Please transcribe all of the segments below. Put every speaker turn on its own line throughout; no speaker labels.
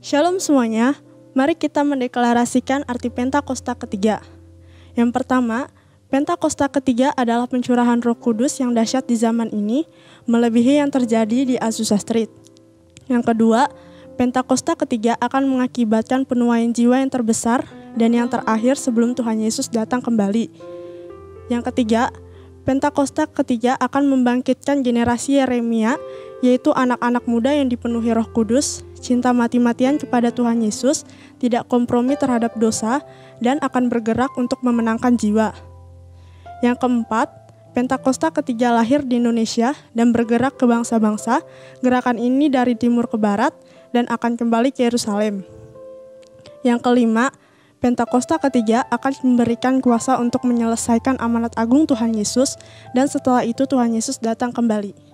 Shalom semuanya, mari kita mendeklarasikan arti Pentakosta ketiga. Yang pertama, Pentakosta ketiga adalah pencurahan Roh Kudus yang dahsyat di zaman ini, melebihi yang terjadi di Azusa Street. Yang kedua, Pentakosta ketiga akan mengakibatkan penuaian jiwa yang terbesar dan yang terakhir sebelum Tuhan Yesus datang kembali. Yang ketiga, Pentakosta ketiga akan membangkitkan generasi Yeremia, yaitu anak-anak muda yang dipenuhi Roh Kudus, cinta mati-matian kepada Tuhan Yesus, tidak kompromi terhadap dosa, dan akan bergerak untuk memenangkan jiwa. Yang keempat, Pentakosta ketiga lahir di Indonesia dan bergerak ke bangsa-bangsa. Gerakan ini dari timur ke barat dan akan kembali ke Yerusalem. Yang kelima, Pentakosta ketiga akan memberikan kuasa untuk menyelesaikan amanat agung Tuhan Yesus, dan setelah itu Tuhan Yesus datang kembali.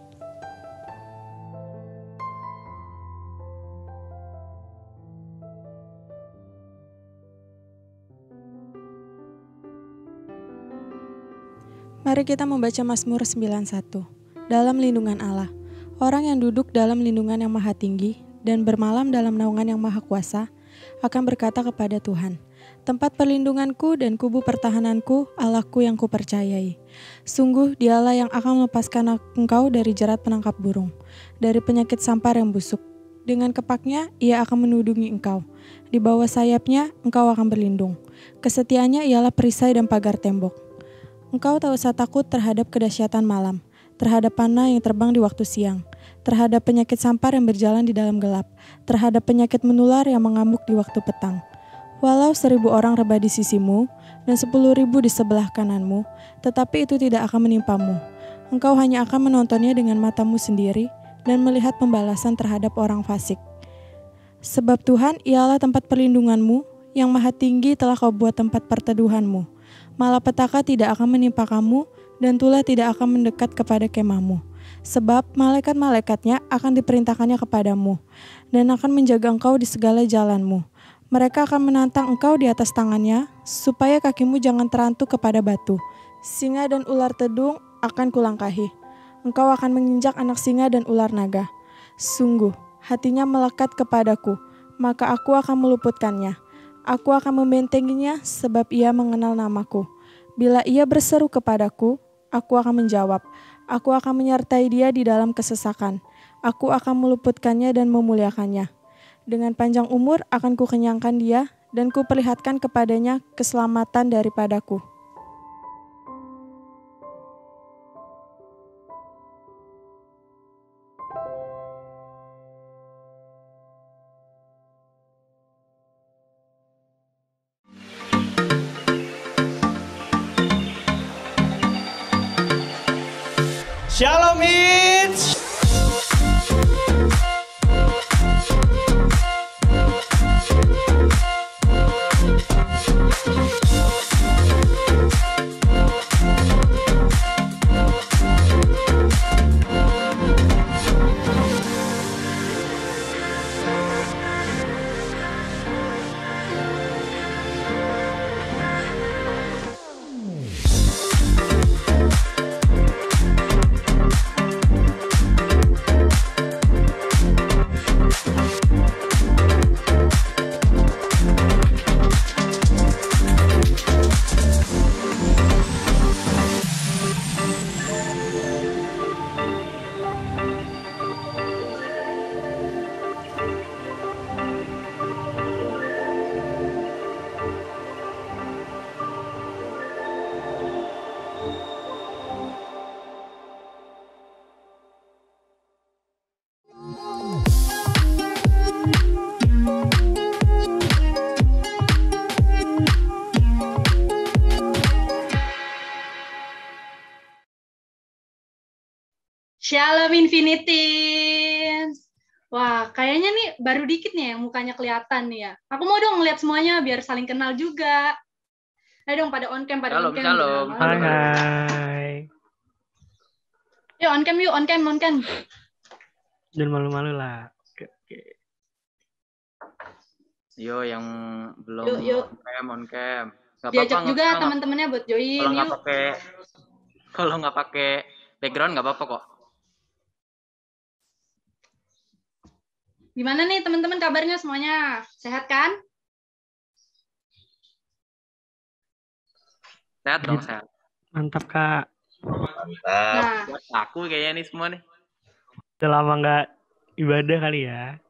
Mari kita membaca Mazmur 91. Dalam lindungan Allah, orang yang duduk dalam lindungan yang maha tinggi dan bermalam dalam naungan yang maha kuasa akan berkata kepada Tuhan, tempat perlindunganku dan kubu pertahananku, Allahku yang kupercayai. Sungguh dialah yang akan melepaskan engkau dari jerat penangkap burung, dari penyakit sampar yang busuk. Dengan kepaknya ia akan menudungi engkau. Di bawah sayapnya engkau akan berlindung. Kesetiaannya ialah perisai dan pagar tembok. Engkau tak usah takut terhadap kedahsyatan malam, terhadap panah yang terbang di waktu siang, terhadap penyakit sampar yang berjalan di dalam gelap, terhadap penyakit menular yang mengamuk di waktu petang. Walau 1.000 orang rebah di sisimu dan 10.000 di sebelah kananmu, tetapi itu tidak akan menimpamu. Engkau hanya akan menontonnya dengan matamu sendiri dan melihat pembalasan terhadap orang fasik. Sebab Tuhan ialah tempat perlindunganmu, yang maha tinggi telah kau buat tempat perteduhanmu. Malapetaka tidak akan menimpa kamu, dan tulah tidak akan mendekat kepada kemahmu. Sebab malaikat-malaikatnya akan diperintahkannya kepadamu, dan akan menjaga engkau di segala jalanmu. Mereka akan menantang engkau di atas tangannya, supaya kakimu jangan terantuk kepada batu. Singa dan ular tedung akan kulangkahi. Engkau akan menginjak anak singa dan ular naga. Sungguh, hatinya melekat kepadaku, maka aku akan meluputkannya. Aku akan membentenginya sebab ia mengenal namaku. Bila ia berseru kepadaku, aku akan menjawab. Aku akan menyertai dia di dalam kesesakan. Aku akan meluputkannya dan memuliakannya. Dengan panjang umur akan kukenyangkan dia, dan kuperlihatkan kepadanya keselamatan daripadaku.
Shalom Hits.
Shalom Infinitins. Wah, kayaknya nih baru dikit nih yang mukanya kelihatan nih ya. Aku mau dong ngeliat semuanya biar saling kenal juga. Ayo dong pada on cam, pada on cam.
Shalom.
Hai.
Yuk on cam, yuk on cam, on cam.
Jangan malu-malu lah. Oke.
Yo yang belum
Yuk.
on cam.
Diajak juga teman-temannya buat join.
Kalau nggak pakai background nggak apa-apa kok.
Gimana nih teman-teman kabarnya semuanya? Sehat kan?
Sehat dong, sehat.
Mantap Kak.
Nah,
Buat aku kayaknya nih semua nih.
Udah lama nggak ibadah kali ya.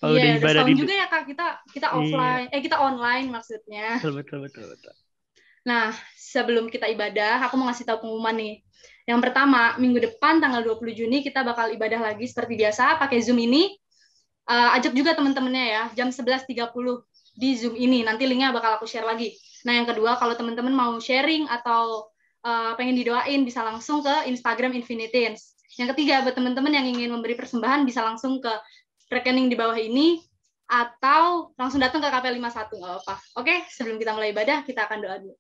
Kalau udah
iya, udah
ibadah
setahun juga ya Kak, kita offline,
Iya.
kita online maksudnya.
Betul.
Nah, sebelum kita ibadah, aku mau ngasih tahu pengumuman nih. Yang pertama, minggu depan tanggal 20 Juni kita bakal ibadah lagi seperti biasa, pakai Zoom ini. Ajak juga teman-temannya ya, jam 11.30 di Zoom ini. Nanti linknya bakal aku share lagi. Nah, yang kedua, kalau teman-teman mau sharing atau pengen didoain, bisa langsung ke Instagram Infiniteens. Yang ketiga, buat teman-teman yang ingin memberi persembahan, bisa langsung ke rekening di bawah ini, atau langsung datang ke KP 51, nggak apa-apa. Oke, sebelum kita mulai ibadah, kita akan doa dulu.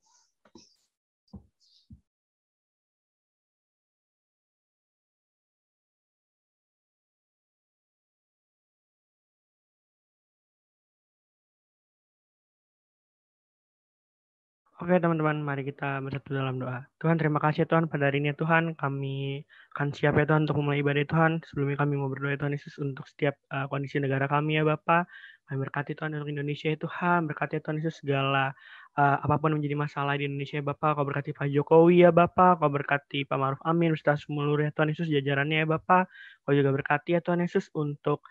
Oke teman-teman, mari kita bersatu dalam doa. Tuhan, terima kasih Tuhan pada hari ini ya Tuhan. Kami akan siap ya Tuhan untuk memulai ibadah Tuhan. Sebelumnya kami mau berdoa Tuhan Yesus untuk setiap kondisi negara kami ya Bapa. Kami berkati Tuhan untuk Indonesia ya Tuhan. Berkati Tuhan Yesus segala apapun menjadi masalah di Indonesia ya Bapa. Kau berkati Pak Jokowi ya Bapa. Kau berkati Pak Maruf Amin beserta seluruh ya Tuhan Yesus jajarannya ya Bapa. Kau juga berkati ya Tuhan Yesus untuk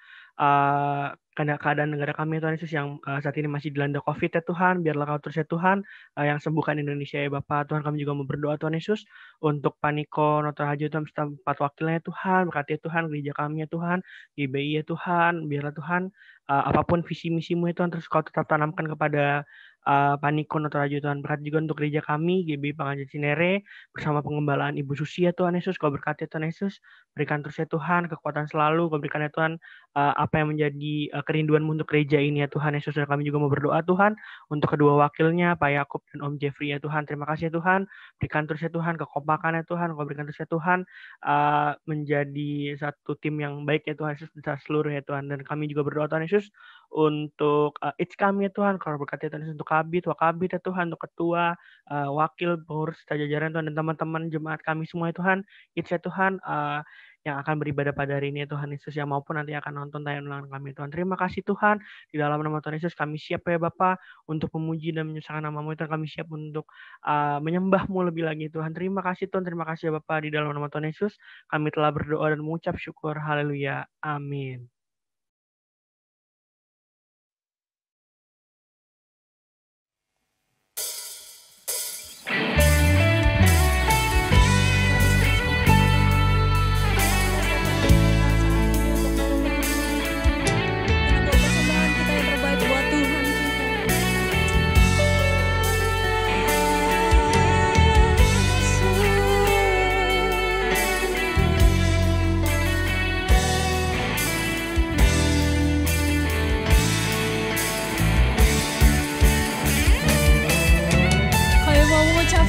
keadaan negara kami ya Tuhan Yesus yang saat ini masih dilanda COVID ya Tuhan. Biarlah Kau terus ya Tuhan yang sembuhkan Indonesia ya Bapak. Tuhan, kami juga mau berdoa Tuhan Yesus untuk Paniko Notor Haji Tuhan beserta 4 wakilnya ya Tuhan. Berkati ya Tuhan gereja kami ya Tuhan, GBI ya Tuhan. Biarlah Tuhan apapun visi misimu ya Tuhan terus Kau tetap tanamkan kepada Paniko Notor Haji Tuhan. Berkati juga untuk gereja kami GBI Pangajian Cinere bersama pengembalaan Ibu Susi ya Tuhan Yesus. Kau berkati ya Tuhan Yesus. Berikan terus ya Tuhan kekuatan selalu. Kau berikan ya Tuhan apa yang menjadi kerinduanmu untuk gereja ini ya Tuhan Yesus. Dan kami juga mau berdoa Tuhan untuk kedua wakilnya Pak Yakub dan Om Jeffrey ya Tuhan. Terima kasih ya Tuhan. Berikan terus ya Tuhan kekompakan ya Tuhan. Kau berikan terus ya Tuhan menjadi satu tim yang baik ya Tuhan Yesus besar seluruh ya Tuhan. Dan kami juga berdoa Tuhan Yesus untuk each kami ya Tuhan. Kau berkati ya Tuhan Yesus untuk kabit, wakabit ya Tuhan, untuk ketua, wakil, pengurus, jajaran Tuhan dan teman-teman jemaat kami semua ya Tuhan. Each ya Tuhan yang akan beribadah pada hari ini ya Tuhan Yesus yang maupun nanti akan nonton tayangan kami Tuhan. Terima kasih Tuhan. Di dalam nama Tuhan Yesus kami siap ya Bapa untuk memuji dan menyusahkan nama-Mu Tuhan. Kami siap untuk menyembah-Mu lebih lagi Tuhan. Terima kasih Tuhan. Terima kasih ya Bapa. Di dalam nama Tuhan Yesus kami telah berdoa dan mengucap syukur. Haleluya. Amin.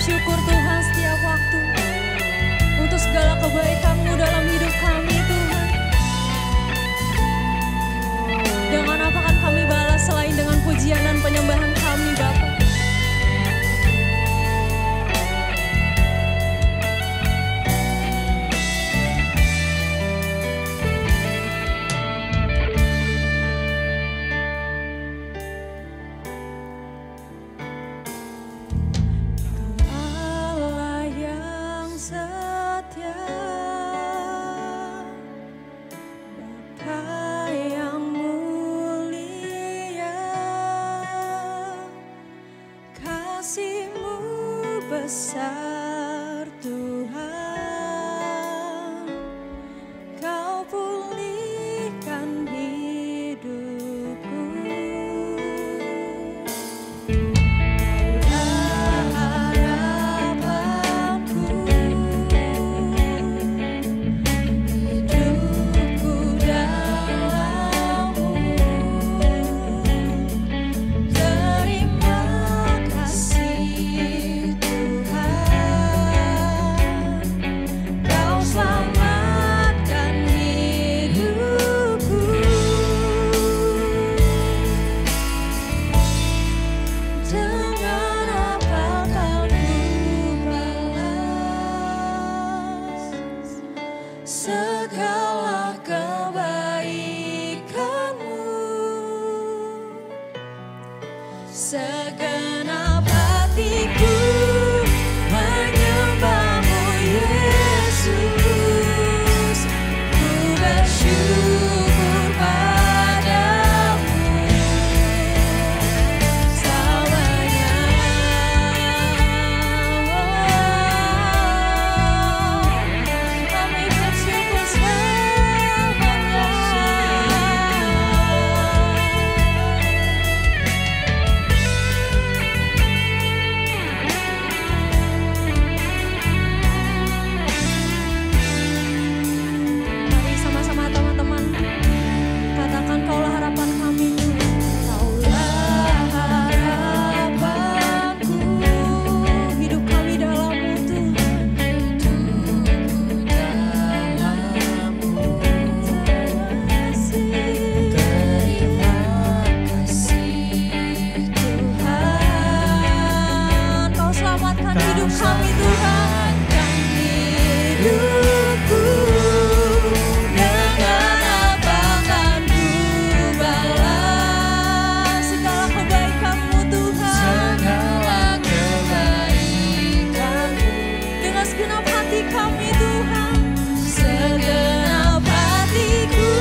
Syukur Tuhan setiap waktu untuk segala kebaikan-Mu dalam hidup kami Tuhan. Dengan apa kan kami balas selain dengan pujian dan penyembahan kami Bapa. Besar Tuhan, Kau pulihkan hidupku. Kaulah harapanku, hidupku dalam-Mu. Terima kasih Kau selamatkan hidupku. Dengan apa kan ku balas segala kebaikan segenap hatiku menyembahmu Yesus, ku bersyukur padamu selamanya. Kami bersyukur selamanya. Mari sama-sama teman-teman katakan, Kaulah harapan kami Tuhan. Kaulah harapanku, hidup kami dalam-Mu Tuhan. Terima kasih Tuhan, Kau selamatkan hidup kami Tuhan. Hidupku dengan apa akan ku balas segala kebaikan-Mu Tuhan. Segala kebaikan-Mu dengan segenap hati kami Tuhan. Segenap hatiku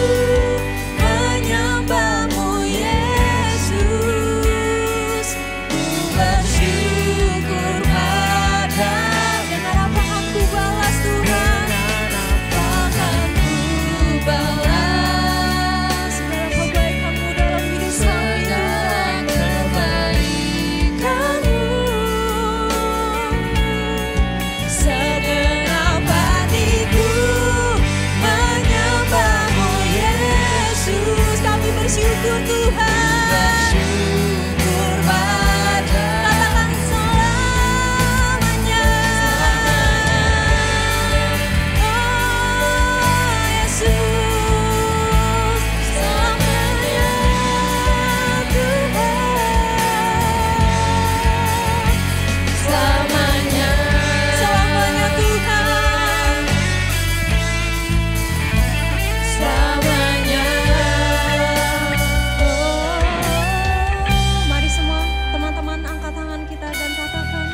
menyembah-Mu Yesus, ku bersyukur padamu. Dengan apa akan ku balas Tuhan? Akan ku balas segala kebaikan-Mu dalam hidup kami. Segenap hatiku menyembah-Mu Yesus, kami bersyukur Tuhan. Bersyukur padamu. Katakan selamanya. Oh Yesus, selamanya Tuhan. Selamanya, selamanya Tuhan. Selamanya. Oh, mari semua teman-teman angkat tangan kita dan katakan,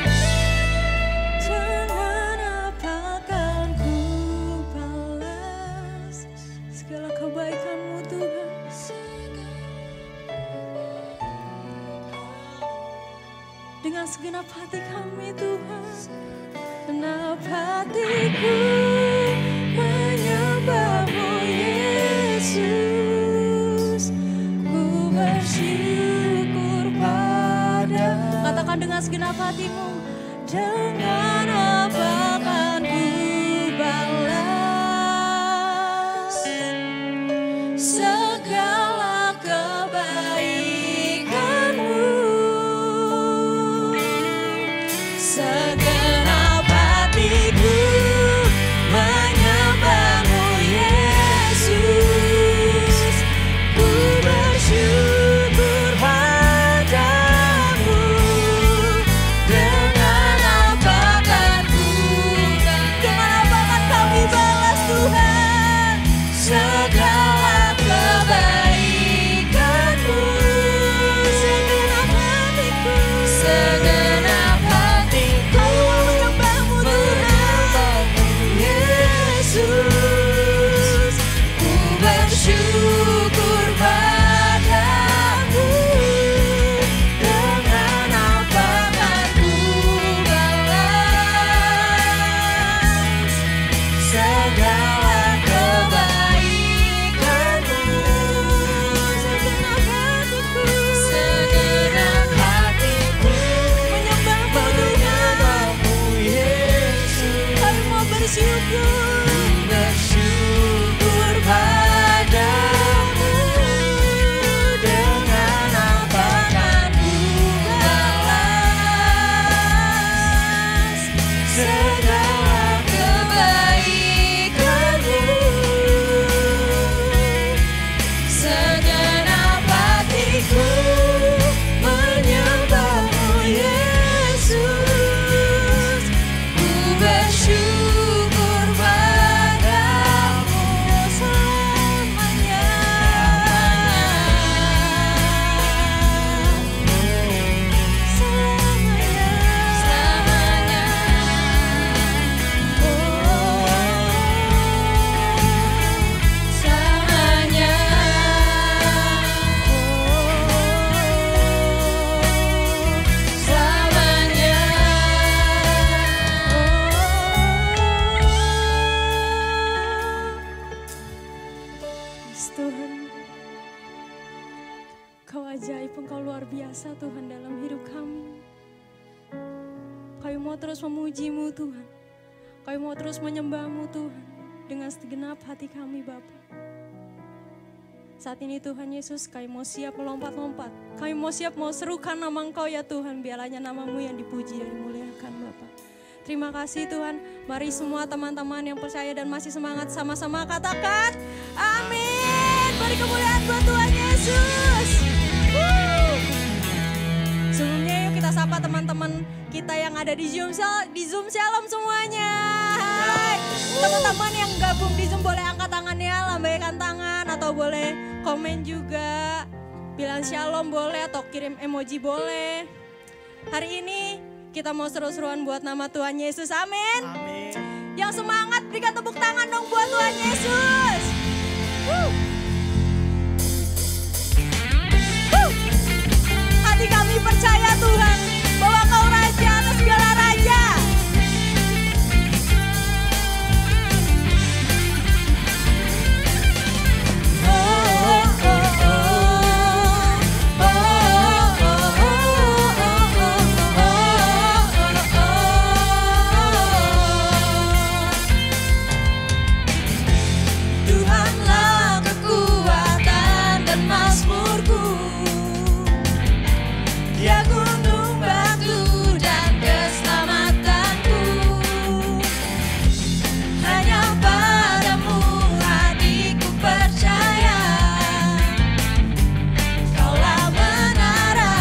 jangan apakan ku balas segala kebaikan-Mu Tuhan. Dengan segenap hati kami Tuhan, segenap hatiku menyembah-Mu Yesus, ku bersyukur padamu. Katakan dengan segenap hatimu, dengan apa akan ku balas segala kebaikan-Mu. Segenap hatiku menyembah-Mu Yesus, ku bersyukur padamu. Dengan apa akan ku bersyukur biasa Tuhan dalam hidup kami. Kami mau terus memuji-Mu Tuhan. Kami mau terus menyembah-Mu Tuhan dengan segenap hati kami Bapa. Saat ini Tuhan Yesus, kami mau siap melompat-lompat. Kami mau siap mau serukan nama Engkau ya Tuhan, biar hanya nama-Mu yang dipuji dan dimuliakan Bapa. Terima kasih Tuhan. Mari semua teman-teman yang percaya dan masih semangat sama-sama katakan amin. Beri kemuliaan buat Tuhan Yesus. Sebelumnya yuk kita sapa teman-teman kita yang ada di Zoom Shalom semuanya. Hai. Teman-teman yang gabung di Zoom boleh angkat tangannya, lambaikan tangan atau boleh komen juga. Bilang Shalom boleh atau kirim emoji boleh. Hari ini kita mau seru-seruan buat nama Tuhan Yesus, amin.
Amin.
Yang semangat berikan tepuk tangan dong buat Tuhan Yesus. Hati kami percaya Tuhan bahwa Kau Raja atas segala raja. Tuhanlah kekuatan dan mazmurku. Dia gunung batu dan keselamatanku. Hanya padamu hatiku percaya. Kaulah menara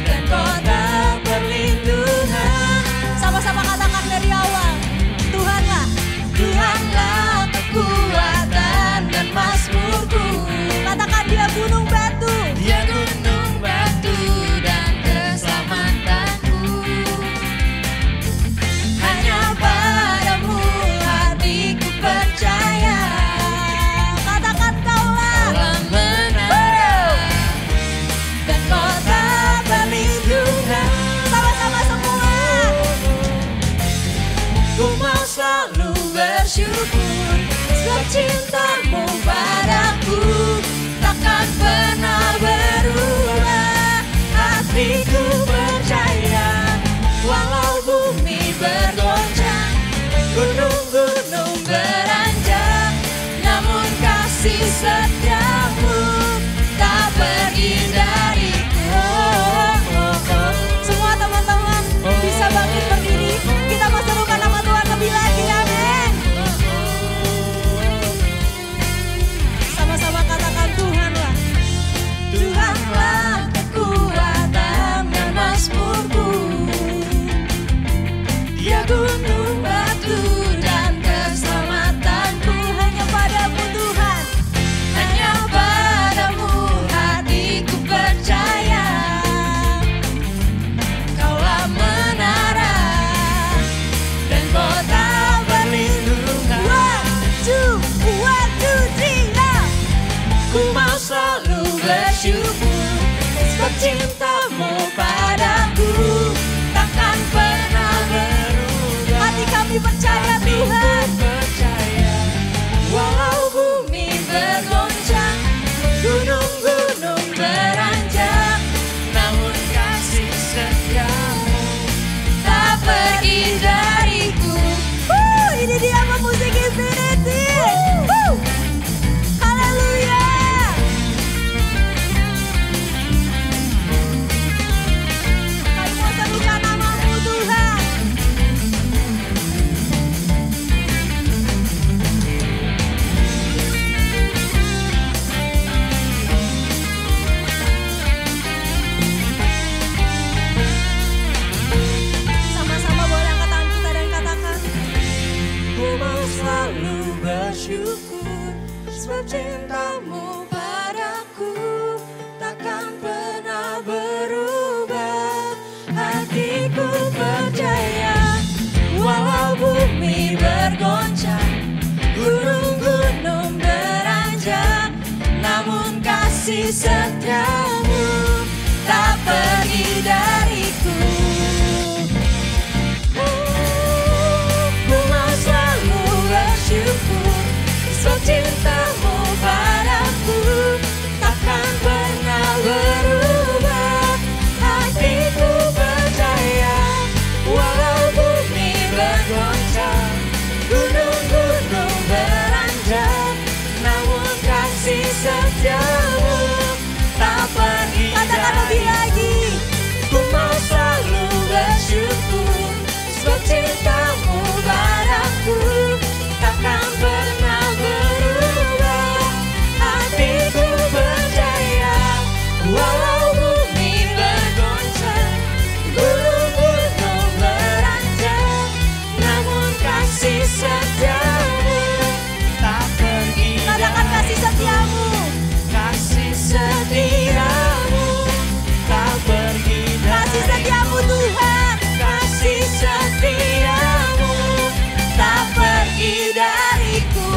dan kota perlindungan. Sama-sama katakan dari awal. Tuhanlah kekuatan dan mazmurku. Katakan dia gunung batu. Dia gunung batu dan keselamatanku. Hanya padamu hatiku percaya. Katakan Kaulah menara dan kota perlindungan. Sama-sama semua. Ku mau selalu bersyukur sebab cintamu padaku takkan pernah berubah. Hatiku percaya walau bumi bergoncang, gunung-gunung beranjak, namun kasih setiamu tak pergi dariku. Semua teman-teman bisa bangkit berdiri. Kita mau serukan nama Tuhan lebih lagi, amin. Sama-sama katakan Tuhanlah. Tuhanlah kekuatan dan mazmurku. Dia gunung batu dan keselamatanku. Hanya padamu Tuhan, hanya padamu hatiku percaya. Kaulah menara dan kota perlindungan. 1, 2, 3. Ku mau selalu bersyukur sebab cintamu padaku takkan pernah berubah. Hati kami percaya Tuhan. Walau bumi bergoncang, gunung-gunung beranjak, namun kasih setiamu tak pergi dariku. Ini dia musik Infinity. Haleluya. Kami mau serukan nama-Mu Tuhan. Sama-sama boleh angkat tangan kita dan katakan, ku mau selalu bersyukur sebab cintamu padaku takkan pernah berubah. Hatiku percaya walau bumi bergoncang, gunung-gunung beranjak, namun kasih setiamu tak pergi dariku. Ku mau selalu bersyukur sebab cintamu padaku takkan pernah berubah.
cintamu padaku takkan pernah berubah. Hatiku percaya walau bumi bergoncang, gunung-gunung beranjak, namun kasih setiamu tak pergi.
Katakan kasih setiamu.
Kasih setiamu tak pergi dari.
Kasih setiamu Tuhan.
Kasih setiamu tak pergi dariku.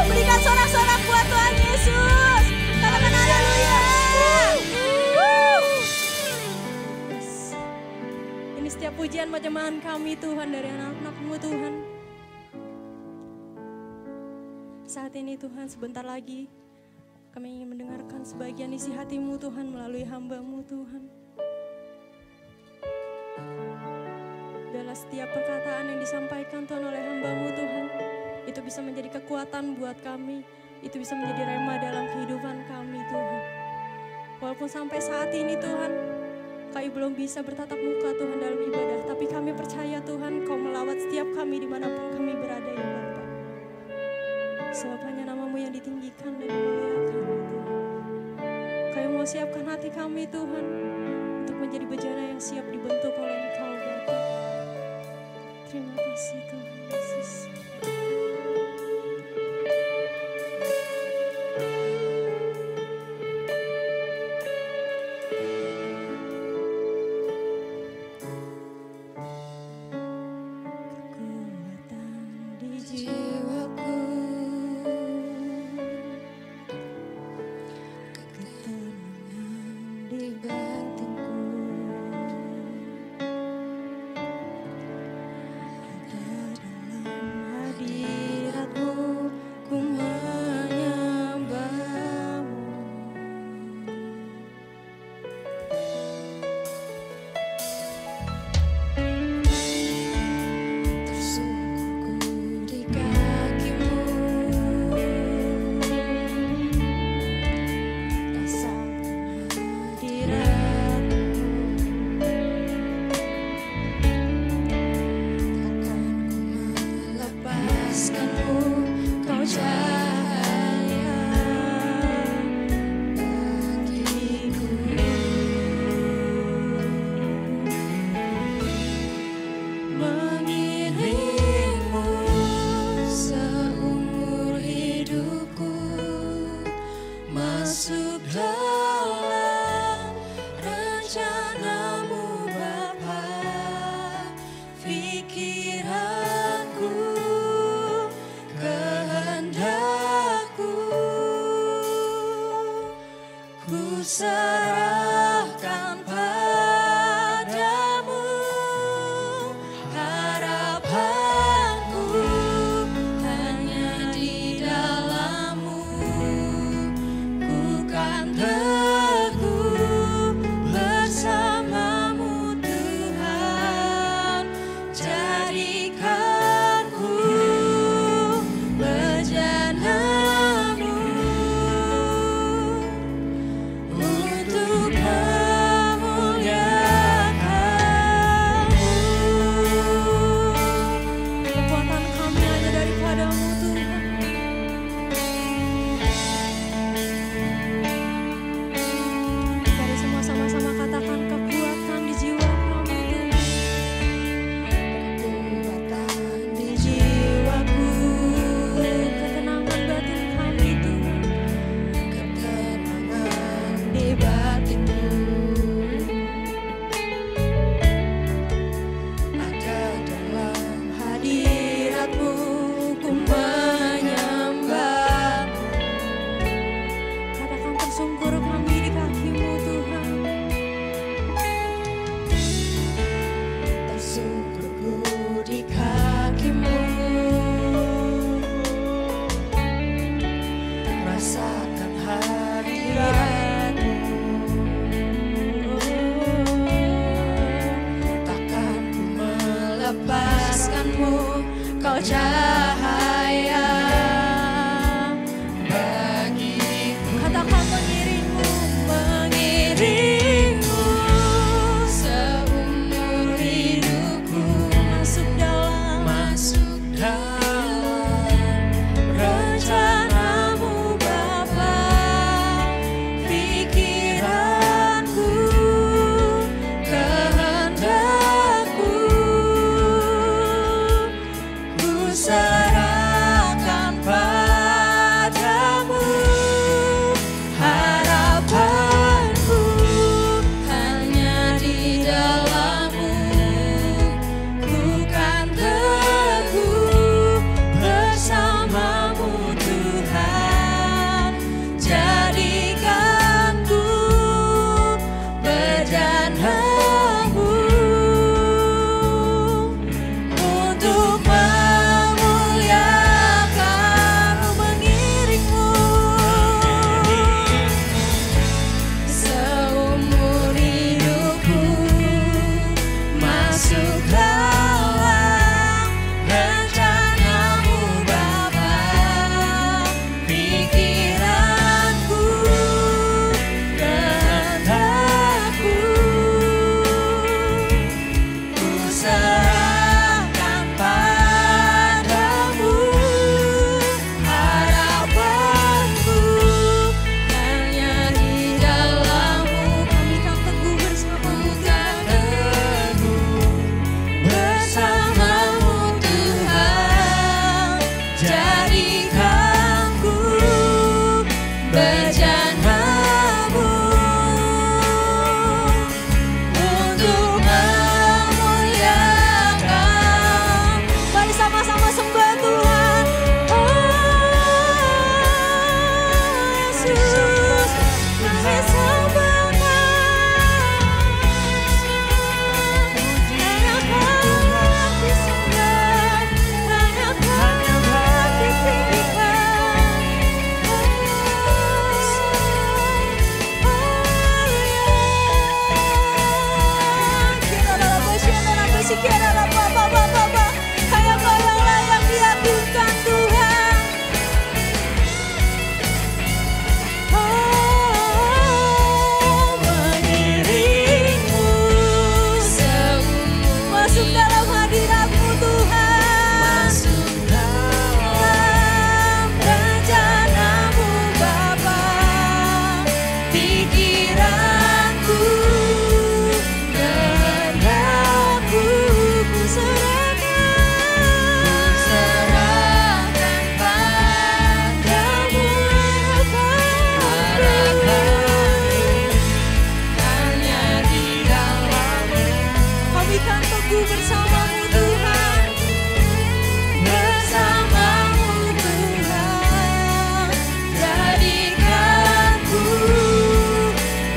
Berikan sorak-sorak buat Tuhan Yesus. Katakan haleluya.
Ini setiap pujian persembahan kami Tuhan dari anak-anak-Mu Tuhan. Saat ini Tuhan sebentar lagi kami ingin mendengarkan sebagian isi hati-Mu Tuhan melalui hamba-Mu Tuhan. Biarlah setiap perkataan yang disampaikan Tuhan oleh hamba-Mu Tuhan, itu bisa menjadi kekuatan buat kami, itu bisa menjadi rema dalam kehidupan kami Tuhan. Walaupun sampai saat ini Tuhan, kami belum bisa bertatap muka Tuhan dalam ibadah, tapi kami percaya Tuhan Kau melawat setiap kami dimanapun kami berada ya Bapa. Sebab hanya nama-Mu yang ditinggikan dan dimuliakan Tuhan. Kami mau siapkan hati kami Tuhan untuk menjadi bejana yang siap dibentuk oleh Engkau Bapa. Terima kasih Tuhan Yesus. Kekuatan di jiwaku, ketenangan di batinku, ada dalam hadirat-Mu, ku menyembah-Mu. Tersungkurku di kaki-Mu, rasakan hadirat-Mu, takkan ku melepaskan-Mu, Kau cahaya bagiku. Mengiringmu seumur hidupku, masuk dalam rencana-Mu Bapa. Pikiranku, kehendakku, ku serahkan padamu. Harapanku hanya di dalam-Mu, ku kan teguh bersama-Mu Tuhan. Jadikanku bejana-Mu untuk memuliakan-Mu. Kekuatan kami hanya daripada-Mu Tuhan. Mari semua sama-sama katakan kekuatan di jiwa kami Tuhan.
Kekuatan di jiwaku,
Ketenangan batin kami Tuhan.
ketenangan di batinku, ada dalam hadirat-Mu, ku menyembah-Mu.
Katakan tersungkur kami di kaki-Mu Tuhan.
Tersungkurku di kaki-Mu, rasakan hadirat-Mu, takkan ku melepaskan-Mu, Kau cahaya bagiku. bejana-Mu untuk memuliakan.
Mari sama-sama sembah Tuhan. Yesus, kami sembahkan. Hanya Kau disembah, hanya Kau ditinggikan. Hanya Kau yang layak diagungkan Tuhan. Mengiringmu masuk dalam hadirat-Mu Tuhan, dalam rencana-Mu Bapa. Pikiranku, kehendakku ku serahkan padamu.
hanya di dalam-Mu.
Kami kan teguh bersama-Mu Tuhan,
Bersama-Mu Tuhan, jadikanku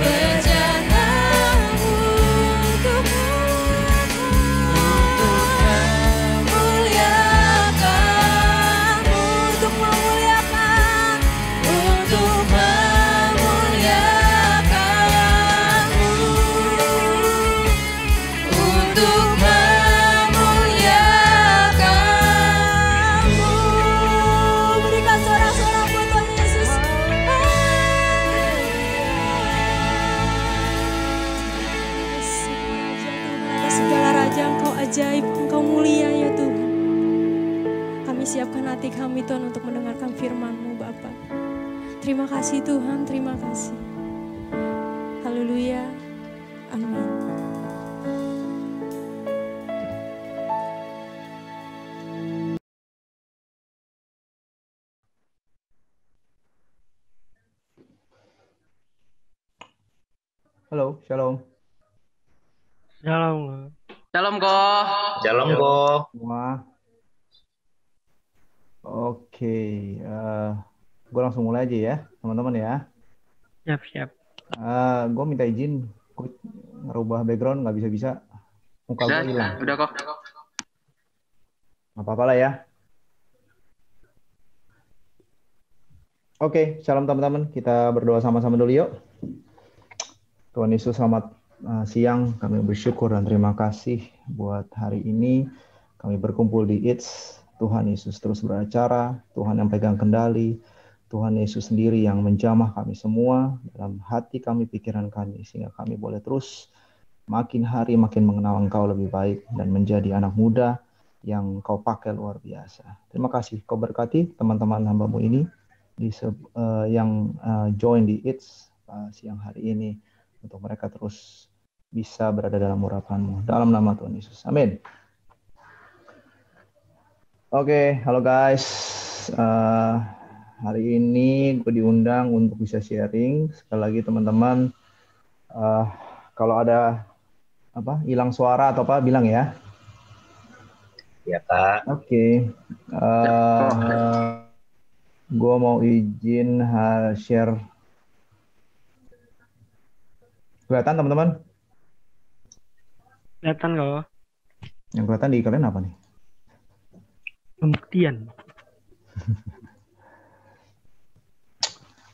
bejana-Mu untuk memuliakan-Mu,
untuk memuliakan.
untuk memuliakan-Mu, untuk memuliakan-Mu.
Berikan sorak-sorak buat Tuhan Yesus. Segala raja Engkau ajaib, Engkau mulia ya Tuhan. Kami siapkan hati kami Tuhan untuk mendengarkan firman-Mu Bapa. Terima kasih Tuhan, terima kasih. Haleluya. Amin.
Halo, shalom
Shalom.
Shalom kok.
Shalom kok.
semua. Oke, gue langsung mulai aja ya, teman-teman ya.
Siap.
Gue minta izin, gue ngerubah background nggak bisa-bisa, muka gue hilang.
Udah kok.
Nggak apa-apa lah ya. Oke, shalom teman-teman. Kita berdoa sama-sama dulu yuk. Tuhan Yesus, selamat siang. Kami bersyukur dan terima kasih buat hari ini. Kami berkumpul di ITS. Tuhan Yesus terus beracara. Tuhan yang pegang kendali. Tuhan Yesus sendiri yang menjamah kami semua dalam hati kami, pikiran kami. Sehingga kami boleh terus makin hari makin mengenal Engkau lebih baik. Dan menjadi anak muda yang Kau pakai luar biasa. Terima kasih. Kau berkati teman-teman hamba-Mu ini yang join di ITS siang hari ini. Untuk mereka terus bisa berada dalam urapan-Mu. Dalam nama Tuhan Yesus. Amin. Oke, halo guys. Hari ini gue diundang untuk bisa sharing. Sekali lagi teman-teman, kalau ada hilang suara atau apa, bilang ya.
Ya Kak.
Oke. Gue mau izin share. Kelihatan teman-teman?
Kelihatan kok.
Yang kelihatan di kalian apa nih?
Pembuktian.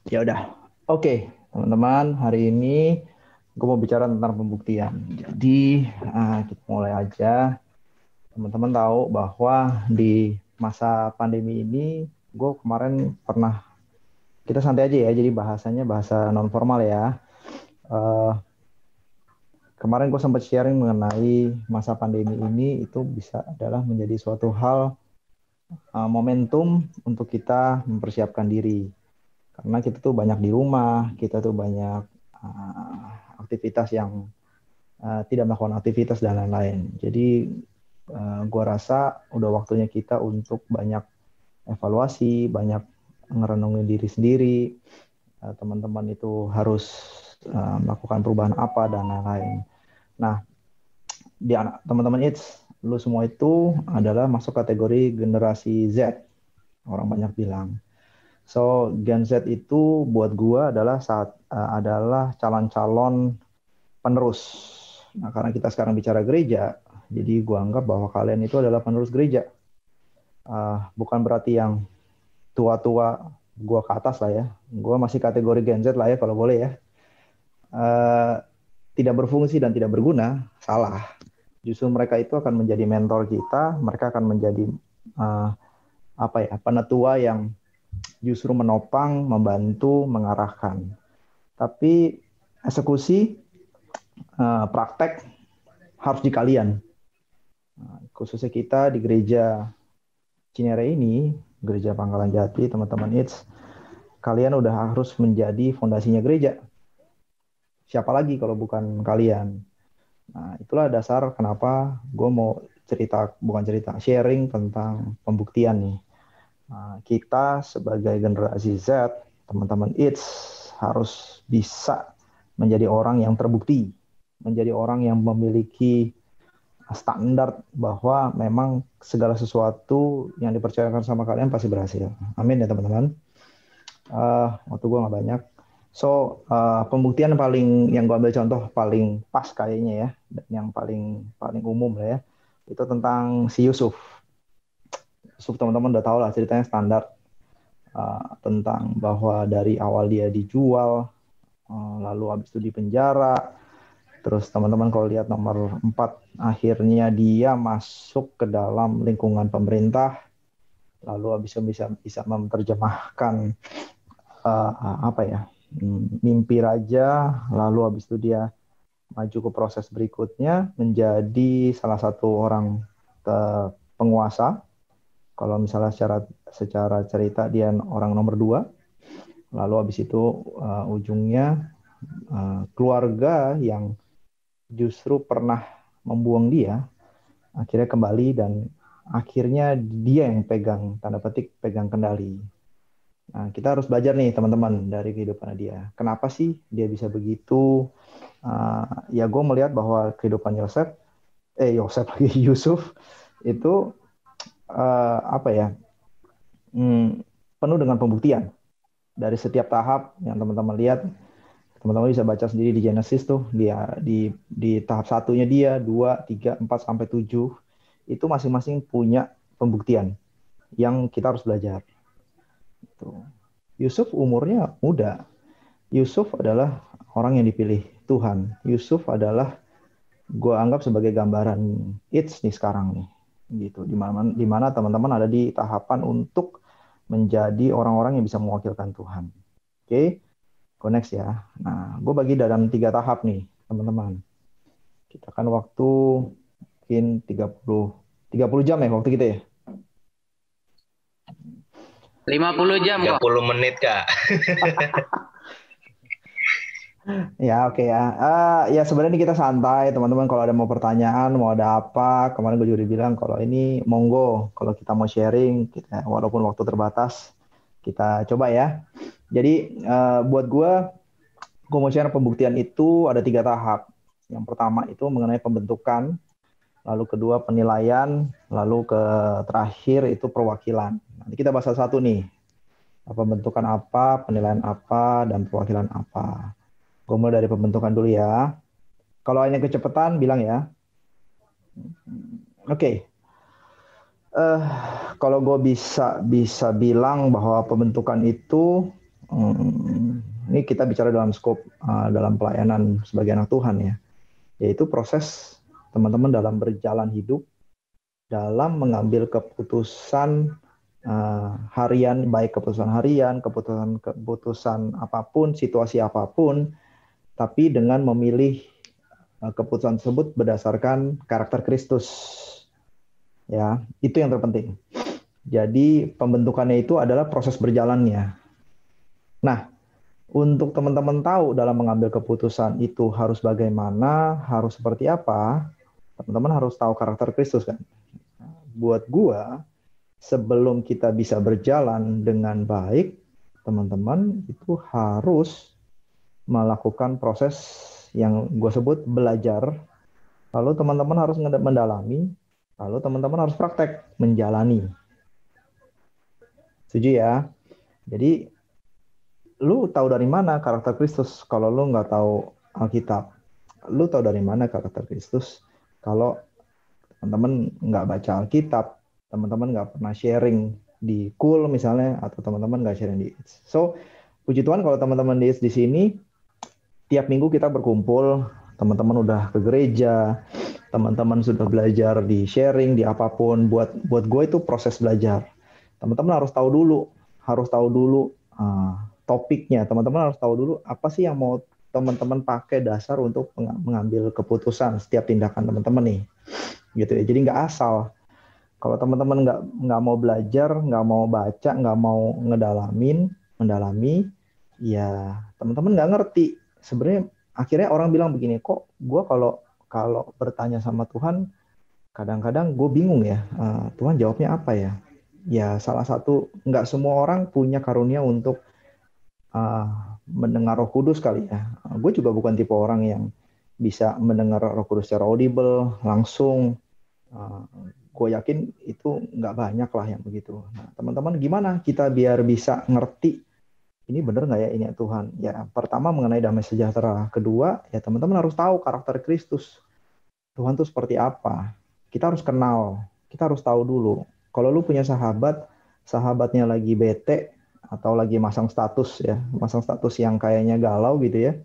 Ya udah. Oke, teman-teman, hari ini gue mau bicara tentang pembuktian. Jadi kita mulai aja. Teman-teman tahu bahwa di masa pandemi ini, gue kemarin pernah, kita santai aja ya, jadi bahasanya bahasa non formal ya. Kemarin gue sempat sharing mengenai masa pandemi ini, itu bisa adalah menjadi suatu hal momentum untuk kita mempersiapkan diri. Karena kita tuh banyak di rumah, kita tuh banyak aktivitas yang tidak melakukan aktivitas dan lain-lain. Jadi gue rasa udah waktunya kita untuk banyak evaluasi, banyak ngerenungin diri sendiri, teman-teman itu harus melakukan perubahan apa dan lain-lain. Nah, teman-teman It's, lu semua itu adalah masuk kategori generasi Z. Orang banyak bilang. So, Gen Z itu buat gua adalah adalah calon-calon penerus. Nah, karena kita sekarang bicara gereja, jadi gua anggap bahwa kalian itu adalah penerus gereja. Bukan berarti yang tua-tua gua ke atas lah ya. Gua masih kategori Gen Z lah ya kalau boleh ya. Tidak berfungsi dan tidak berguna, salah. Justru mereka itu akan menjadi mentor kita, mereka akan menjadi penetua yang justru menopang, membantu, mengarahkan. Tapi eksekusi, praktek harus di kalian. Khususnya kita di gereja Cinere ini, gereja Pangkalan Jati, teman-teman It's, kalian udah harus menjadi fondasinya gereja. Siapa lagi kalau bukan kalian? Nah, itulah dasar kenapa gue mau sharing tentang pembuktian nih. Nah, kita sebagai generasi Z, teman-teman It's, harus bisa menjadi orang yang terbukti, menjadi orang yang memiliki standar bahwa memang segala sesuatu yang dipercayakan sama kalian pasti berhasil. Amin ya teman-teman. Waktu gue nggak banyak. So, pembuktian yang gue ambil contoh paling pas kayaknya ya, dan yang paling umum lah ya, itu tentang si Yusuf. Yusuf teman-teman udah tahu lah ceritanya standar, tentang bahwa dari awal dia dijual, lalu habis itu di penjara. Terus teman-teman kalau lihat nomor 4, akhirnya dia masuk ke dalam lingkungan pemerintah, lalu habis itu bisa menerjemahkan mimpi raja, lalu habis itu dia maju ke proses berikutnya menjadi salah satu orang penguasa. Kalau misalnya secara cerita dia orang nomor 2, lalu habis itu ujungnya keluarga yang justru pernah membuang dia akhirnya kembali dan akhirnya dia yang tanda petik pegang kendali. Nah, kita harus belajar nih teman-teman dari kehidupan dia. Kenapa sih dia bisa begitu? Ya gue melihat bahwa kehidupan Yusuf itu penuh dengan pembuktian dari setiap tahap yang teman-teman lihat. Teman-teman bisa baca sendiri di Genesis tuh, dia di tahap 1-nya dia, 2, 3, 4 sampai 7 itu masing-masing punya pembuktian yang kita harus belajar. Yusuf umurnya muda. Yusuf adalah orang yang dipilih Tuhan. Yusuf adalah gue anggap sebagai gambaran It's nih sekarang nih. Gitu. Di mana teman-teman ada di tahapan untuk menjadi orang-orang yang bisa mewakilkan Tuhan. Oke. Next ya. Nah, gue bagi dalam 3 tahap nih, teman-teman. Kita kan waktu mungkin 30 jam ya waktu kita ya.
50 jam kok.
30 menit, Kak.
Ya, oke ya. Ya sebenarnya ini kita santai, teman-teman. Kalau ada mau pertanyaan, mau ada apa, kemarin gue juga bilang kalau ini monggo, kalau kita mau sharing, kita walaupun waktu terbatas, kita coba ya. Jadi buat gue mau share pembuktian itu ada 3 tahap. Yang pertama itu mengenai pembentukan, lalu kedua penilaian, lalu terakhir itu perwakilan. Nanti kita bahas satu nih. Pembentukan apa, penilaian apa, dan perwakilan apa. Gue mulai dari pembentukan dulu ya. Kalau hanya kecepatan bilang ya. Oke. Kalau gue bisa bilang bahwa pembentukan itu ini kita bicara dalam skop dalam pelayanan sebagai anak Tuhan ya, yaitu proses teman-teman dalam berjalan hidup, dalam mengambil keputusan harian, baik keputusan harian, keputusan apapun, situasi apapun, tapi dengan memilih keputusan tersebut berdasarkan karakter Kristus. Ya, itu yang terpenting. Jadi pembentukannya itu adalah proses berjalannya. Nah, untuk teman-teman tahu dalam mengambil keputusan itu harus bagaimana, harus seperti apa, teman-teman harus tahu karakter Kristus kan. Buat gua, sebelum kita bisa berjalan dengan baik, teman-teman itu harus melakukan proses yang gue sebut belajar. Lalu teman-teman harus mendalami, lalu teman-teman harus praktek, menjalani. Setuju ya? Jadi, lu tahu dari mana karakter Kristus kalau lu nggak tahu Alkitab? Lu tahu dari mana karakter Kristus kalau teman-teman nggak baca Alkitab, teman-teman nggak pernah sharing di Cool misalnya, atau teman-teman nggak sharing di It's. So, puji Tuhan kalau teman-teman di It's di sini, tiap minggu kita berkumpul, teman-teman udah ke gereja, teman-teman sudah belajar di sharing, di apapun. Buat gue itu proses belajar. Teman-teman harus tahu dulu topiknya. Teman-teman harus tahu dulu apa sih yang mau teman-teman pakai dasar untuk mengambil keputusan setiap tindakan teman-teman nih. Gitu ya. Jadi nggak asal. Kalau teman-teman nggak mau belajar, nggak mau baca, nggak mau mendalami, ya teman-teman nggak ngerti. Sebenarnya akhirnya orang bilang begini, kok gue kalau bertanya sama Tuhan, kadang-kadang gue bingung ya, Tuhan jawabnya apa ya? Ya salah satu, nggak semua orang punya karunia untuk mendengar Roh Kudus kali ya. Gue juga bukan tipe orang yang bisa mendengar Roh Kudus secara audible, langsung. Gue yakin itu nggak banyak lah yang begitu. Nah, teman-teman gimana kita biar bisa ngerti ini benar nggak ya ini ya Tuhan? Ya pertama mengenai damai sejahtera. Kedua ya teman-teman harus tahu karakter Kristus. Tuhan tuh seperti apa? Kita harus kenal. Kita harus tahu dulu. Kalau lu punya sahabatnya lagi bete atau lagi masang status yang kayaknya galau gitu ya,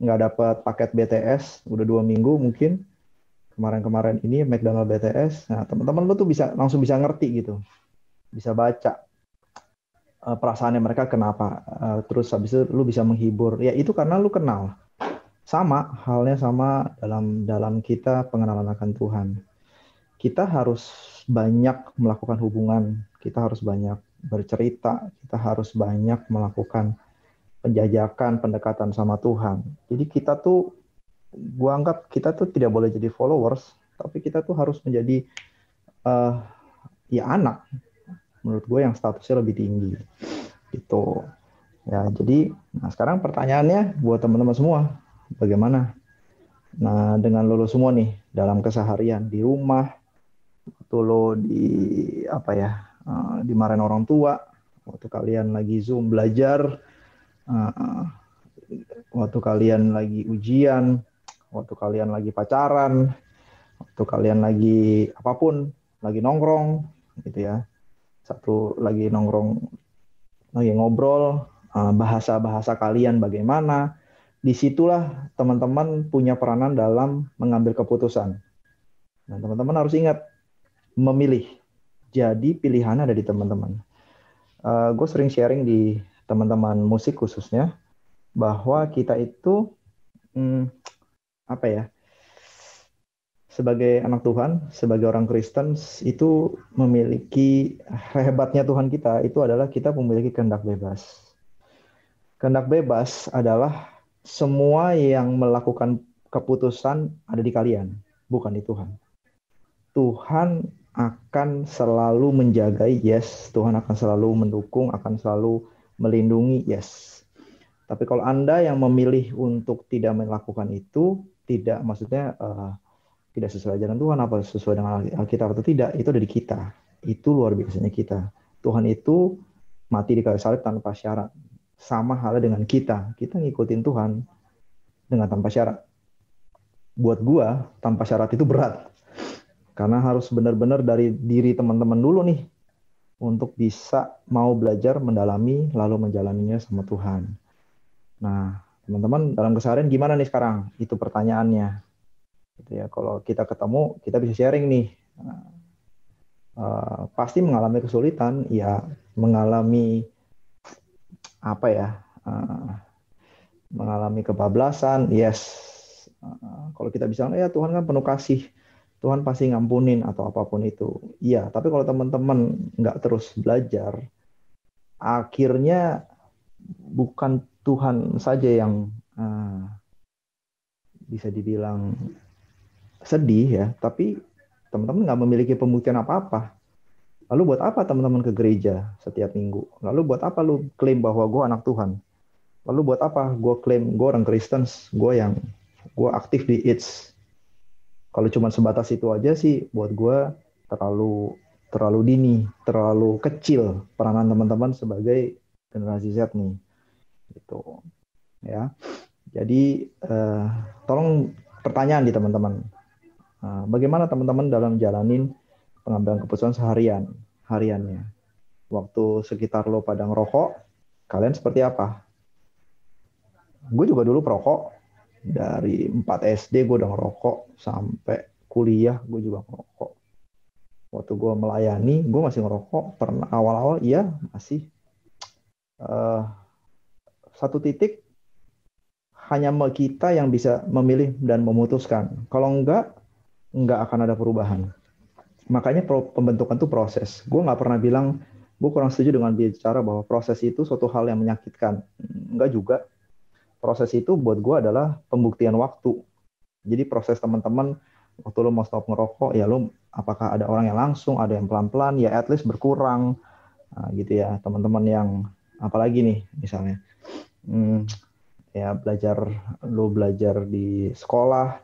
nggak dapat paket BTS udah 2 minggu mungkin. Kemarin ini McDonald BTS. Nah, teman-teman lu tuh langsung bisa ngerti gitu. Bisa baca perasaannya mereka kenapa. Terus habis itu lu bisa menghibur. Ya itu karena lu kenal. Halnya sama dalam kita pengenalan akan Tuhan. Kita harus banyak melakukan hubungan. Kita harus banyak bercerita. Kita harus banyak melakukan penjajakan, pendekatan sama Tuhan. Jadi kita tuh gua anggap kita tuh tidak boleh jadi followers, tapi kita tuh harus menjadi ya anak. Menurut gue yang statusnya lebih tinggi. Gitu. Ya, jadi sekarang pertanyaannya buat teman-teman semua, bagaimana? Nah, dengan lo semua nih dalam keseharian di rumah, waktu lo dimarahin orang tua, waktu kalian lagi Zoom belajar, waktu kalian lagi ujian, waktu kalian lagi pacaran, waktu kalian lagi apapun, lagi nongkrong, gitu ya. Satu lagi nongkrong, lagi ngobrol, bahasa-bahasa kalian bagaimana. Disitulah teman-teman punya peranan dalam mengambil keputusan. Nah, teman-teman harus ingat, memilih. Jadi pilihan ada di teman-teman. Gue sering sharing di teman-teman musik khususnya, bahwa kita itu sebagai anak Tuhan, sebagai orang Kristen itu memiliki hebatnya Tuhan kita itu adalah kita memiliki kehendak bebas. Kehendak bebas adalah semua yang melakukan keputusan ada di kalian, bukan di Tuhan. Tuhan akan selalu menjagai, yes. Tuhan akan selalu mendukung, akan selalu melindungi, yes. Tapi kalau Anda yang memilih untuk tidak melakukan itu, tidak sesuai ajaran Tuhan, apa sesuai dengan Alkitab atau tidak, itu dari kita. Itu luar biasanya kita. Tuhan itu mati di kayu salib tanpa syarat. Sama halnya dengan kita. Kita ngikutin Tuhan dengan tanpa syarat. Buat gua, tanpa syarat itu berat. Karena harus benar-benar dari diri teman-teman dulu nih, untuk bisa mau belajar, mendalami, lalu menjalaninya sama Tuhan. Nah, teman-teman dalam keseharian gimana nih sekarang? Itu pertanyaannya. Gitu ya. Kalau kita ketemu, kita bisa sharing nih. Pasti mengalami kesulitan, ya mengalami mengalami kebablasan, yes. Kalau kita bisa, ya Tuhan kan penuh kasih, Tuhan pasti ngampunin atau apapun itu. Iya, tapi kalau teman-teman nggak terus belajar, akhirnya bukan Tuhan saja yang bisa dibilang sedih ya, tapi teman-teman nggak memiliki pembuktian apa-apa. Lalu buat apa teman-teman ke gereja setiap minggu? Lalu buat apa lu klaim bahwa gue anak Tuhan? Lalu buat apa gue klaim gue orang Kristen, gue aktif di ITS? Kalau cuma sebatas itu aja sih, buat gue terlalu dini, terlalu kecil peranan teman-teman sebagai generasi Z nih, gitu. Ya, jadi tolong pertanyaan di teman-teman, bagaimana teman-teman dalam jalanin pengambilan keputusan hariannya? Waktu sekitar lo pada ngerokok, kalian seperti apa? Gue juga dulu perokok. Dari 4 SD gue udah ngerokok, sampai kuliah gue juga ngerokok. Waktu gue melayani, gue masih ngerokok. Pernah awal-awal, iya masih. Satu titik, hanya kita yang bisa memilih dan memutuskan. Kalau enggak akan ada perubahan. Makanya pembentukan itu proses. Gue nggak pernah bilang, gue kurang setuju dengan bicara bahwa proses itu suatu hal yang menyakitkan. Enggak juga. Proses itu buat gue adalah pembuktian waktu. Jadi proses teman-teman, waktu lo mau stop ngerokok, ya lo apakah ada orang yang langsung, ada yang pelan-pelan, ya at least berkurang. Nah, gitu ya, teman-teman yang, apalagi nih misalnya, ya belajar di sekolah,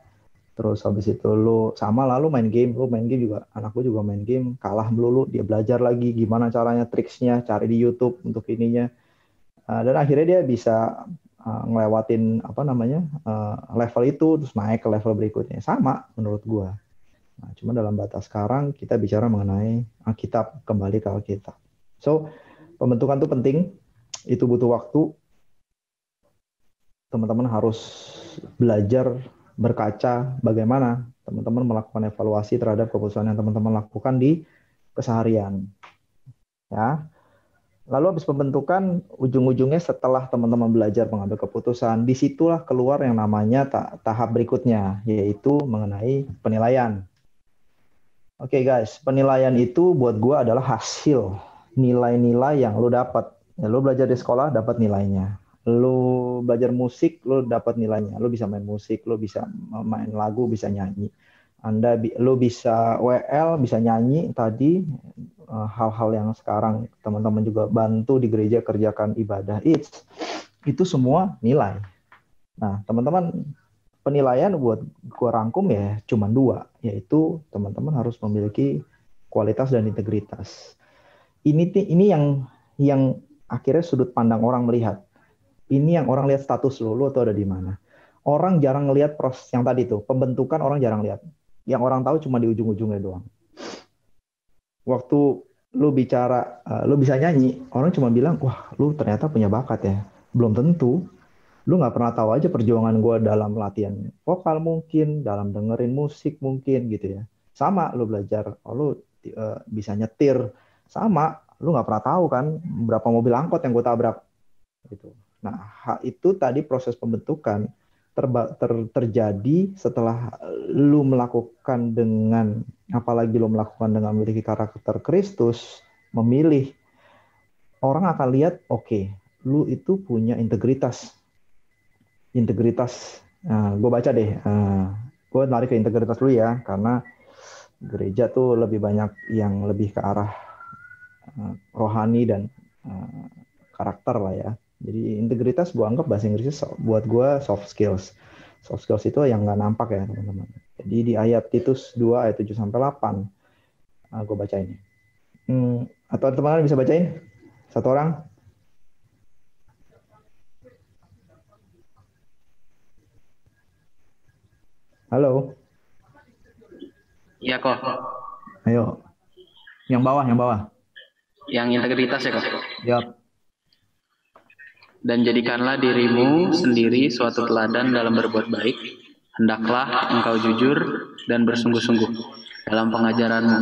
terus habis itu lo sama lah, lo main game juga, anak gue juga main game, kalah melulu, dia belajar lagi gimana caranya, triksnya, cari di YouTube untuk ininya, dan akhirnya dia bisa ngelewatin level itu, terus naik ke level berikutnya. Sama menurut gue. Nah, cuma dalam batas sekarang kita bicara mengenai Alkitab, kembali ke Alkitab. So, pembentukan itu penting, itu butuh waktu. Teman-teman harus belajar berkaca bagaimana teman-teman melakukan evaluasi terhadap keputusan yang teman-teman lakukan di keseharian. Ya. Lalu habis pembentukan, ujung-ujungnya setelah teman-teman belajar mengambil keputusan, disitulah keluar yang namanya tahap berikutnya, yaitu mengenai penilaian. Oke guys, penilaian itu buat gue adalah hasil nilai-nilai yang lo dapat. Ya, lo belajar di sekolah, dapat nilainya. Lo belajar musik, lo dapat nilainya. Lo bisa main musik, lo bisa main lagu, bisa nyanyi. Lo bisa WL, bisa nyanyi tadi. Hal-hal yang sekarang teman-teman juga bantu di gereja kerjakan ibadah itu semua nilai. Nah, teman-teman, penilaian buat gua rangkum ya cuma 2, yaitu teman-teman harus memiliki kualitas dan integritas. Ini yang akhirnya sudut pandang orang melihat. Ini yang orang lihat status lo tuh ada di mana. Orang jarang ngelihat proses yang tadi tuh, pembentukan orang jarang lihat. Yang orang tahu cuma di ujung-ujungnya doang. Waktu lu bicara, lu bisa nyanyi, orang cuma bilang, wah lu ternyata punya bakat ya. Belum tentu. Lu nggak pernah tahu aja perjuangan gue dalam latihan vokal mungkin, dalam dengerin musik mungkin gitu ya. Sama lu belajar, lu bisa nyetir. Sama, lu nggak pernah tahu kan berapa mobil angkot yang gue tabrak. Gitu. Nah, itu tadi proses pembentukan terjadi setelah lu melakukan dengan, apalagi lu melakukan dengan memiliki karakter Kristus, memilih, orang akan lihat, oke, lu itu punya integritas. Gue baca deh, gue lari ke integritas dulu ya, karena gereja tuh lebih banyak yang lebih ke arah rohani dan karakter lah ya. Jadi integritas gue anggap bahasa Inggrisnya buat gue soft skills. Soft skills itu yang nggak nampak ya teman-teman. Jadi di ayat Titus 2 ayat 7-8 gue baca ini. Atau teman-teman bisa bacain? Satu orang? Halo?
Iya kok.
Ayo. Yang bawah.
Yang integritas ya kok.
Yap.
Dan jadikanlah dirimu sendiri suatu teladan dalam berbuat baik. Hendaklah engkau jujur dan bersungguh-sungguh dalam pengajaranmu.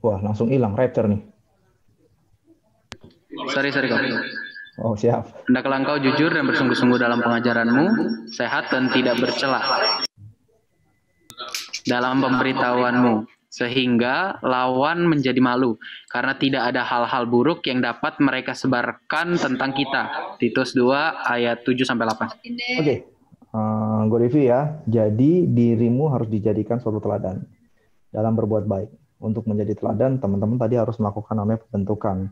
Wah, langsung hilang rapture nih.
Sorry kok.
Oh, siap.
Hendaklah engkau jujur dan bersungguh-sungguh dalam pengajaranmu, sehat dan tidak bercela dalam pemberitahuanmu, sehingga lawan menjadi malu, karena tidak ada hal-hal buruk yang dapat mereka sebarkan tentang kita. Titus 2 ayat 7-8.
Oke. Gue review ya. Jadi dirimu harus dijadikan suatu teladan dalam berbuat baik. Untuk menjadi teladan, teman-teman tadi harus melakukan namanya pembentukan.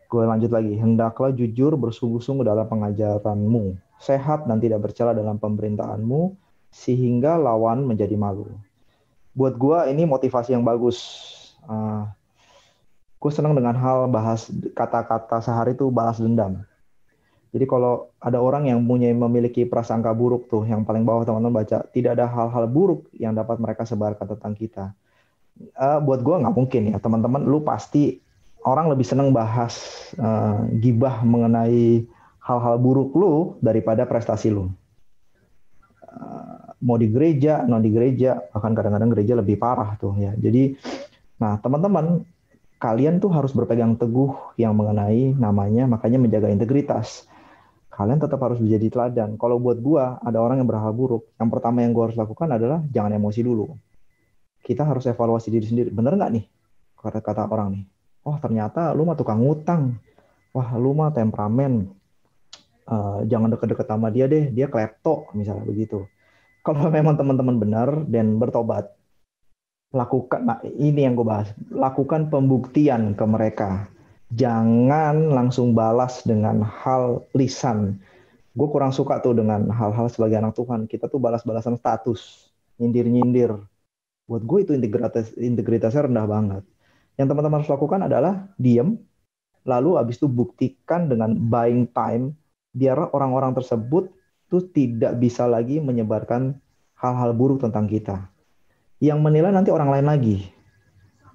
Gue lanjut lagi. Hendaklah jujur bersungguh-sungguh dalam pengajaranmu, sehat dan tidak bercela dalam pemerintahanmu, sehingga lawan menjadi malu. Buat gue ini motivasi yang bagus. Gue senang dengan hal bahas kata-kata sehari itu balas dendam. Jadi kalau ada orang yang memiliki prasangka buruk tuh, yang paling bawah teman-teman baca, tidak ada hal-hal buruk yang dapat mereka sebarkan tentang kita. Buat gue nggak mungkin ya, teman-teman, lu pasti orang lebih senang bahas gibah mengenai hal-hal buruk lu daripada prestasi lu. Mau di gereja, non di gereja, bahkan kadang-kadang gereja lebih parah tuh ya. Jadi, nah teman-teman, kalian tuh harus berpegang teguh yang mengenai namanya, makanya menjaga integritas. Kalian tetap harus menjadi teladan. Kalau buat gua, ada orang yang berhal buruk, yang pertama yang gua harus lakukan adalah jangan emosi dulu. Kita harus evaluasi diri sendiri. Bener nggak nih kata orang nih? Oh ternyata lu mah tukang ngutang. Wah lu mah temperamen. Jangan deket-deket sama dia deh. Dia klepto misalnya begitu. Kalau memang teman-teman benar dan bertobat, lakukan. Nah ini yang gue bahas. Lakukan pembuktian ke mereka. Jangan langsung balas dengan hal lisan. Gue kurang suka tuh dengan hal-hal sebagai anak Tuhan. Kita tuh balas-balasan status, nyindir-nyindir. Buat gue itu integritasnya rendah banget. Yang teman-teman harus lakukan adalah diam, lalu abis itu buktikan dengan buying time, biar orang-orang tersebut tuh tidak bisa lagi menyebarkan hal-hal buruk tentang kita. Yang menilai nanti orang lain lagi.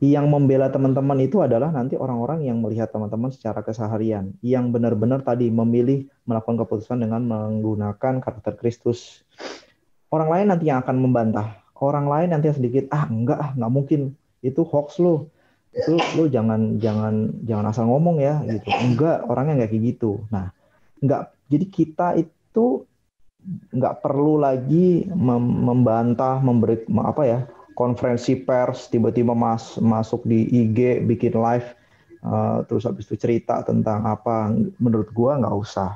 Yang membela teman-teman itu adalah nanti orang-orang yang melihat teman-teman secara keseharian, yang benar-benar tadi memilih melakukan keputusan dengan menggunakan karakter Kristus. Orang lain nanti yang akan membantah. Orang lain nanti yang sedikit, nggak mungkin, itu hoax lo. Itu lo jangan asal ngomong ya gitu. Enggak, orangnya nggak kayak gitu. Nah, nggak. Jadi kita itu nggak perlu lagi membantah, memberi konferensi pers, tiba-tiba masuk di IG, bikin live, terus habis itu cerita tentang apa. Menurut gua nggak usah.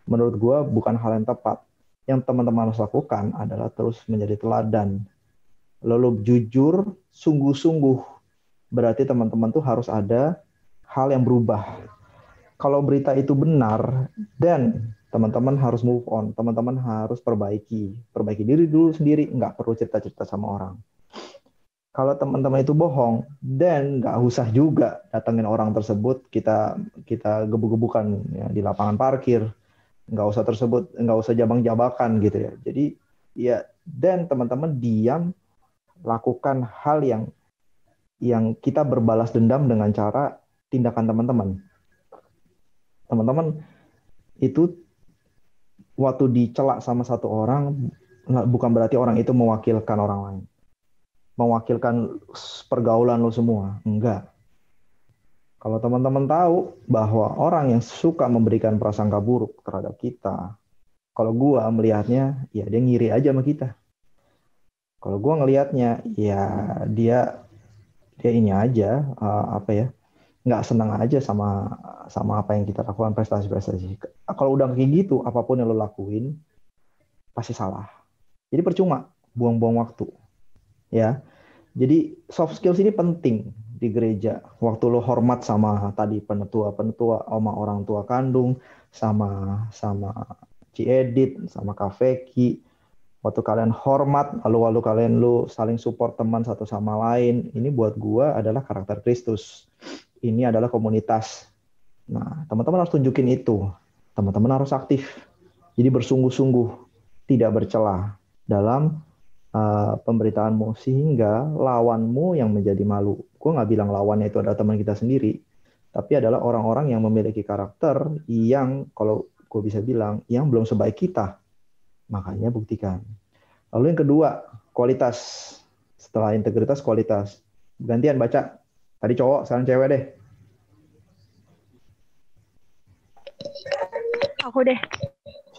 Menurut gua bukan hal yang tepat. Yang teman-teman harus lakukan adalah terus menjadi teladan. Lalu jujur, sungguh-sungguh. Berarti teman-teman tuh harus ada hal yang berubah. Kalau berita itu benar, dan teman-teman harus move on. Teman-teman harus perbaiki diri dulu sendiri. Nggak perlu cerita-cerita sama orang. Kalau teman-teman itu bohong, dan nggak usah juga datengin orang tersebut, kita gebuk-gebukan ya, di lapangan parkir, nggak usah jabang-jabakan gitu ya. Jadi ya, dan teman-teman diam, lakukan hal yang kita berbalas dendam dengan cara tindakan teman-teman. Teman-teman itu waktu dicela sama satu orang, bukan berarti orang itu mewakilkan orang lain. Mewakilkan pergaulan lo semua. Enggak. Kalau teman-teman tahu bahwa orang yang suka memberikan prasangka buruk terhadap kita, kalau gua melihatnya, ya dia ngiri aja sama kita. Kalau gua ngelihatnya, ya dia ini aja, nggak senang aja sama apa yang kita lakukan, prestasi-prestasi. Kalau udah kayak gitu, apapun yang lo lakuin, pasti salah. Jadi percuma, buang-buang waktu. Ya, jadi soft skills ini penting di gereja. Waktu lo hormat sama tadi penetua, sama orang tua kandung, sama Ci Edit, sama Kak Veki. Waktu kalian hormat, lalu kalian lo saling support teman satu sama lain. Ini buat gua adalah karakter Kristus. Ini adalah komunitas. Nah, teman-teman harus tunjukin itu. Teman-teman harus aktif. Jadi bersungguh-sungguh, tidak bercela dalam pemberitaanmu, sehingga lawanmu yang menjadi malu. Gue nggak bilang lawannya itu adalah teman kita sendiri, tapi adalah orang-orang yang memiliki karakter yang, kalau gue bisa bilang, yang belum sebaik kita. Makanya buktikan. Lalu yang kedua, kualitas. Setelah integritas, kualitas. Gantian baca. Tadi cowok, sekarang cewek deh.
Aku deh.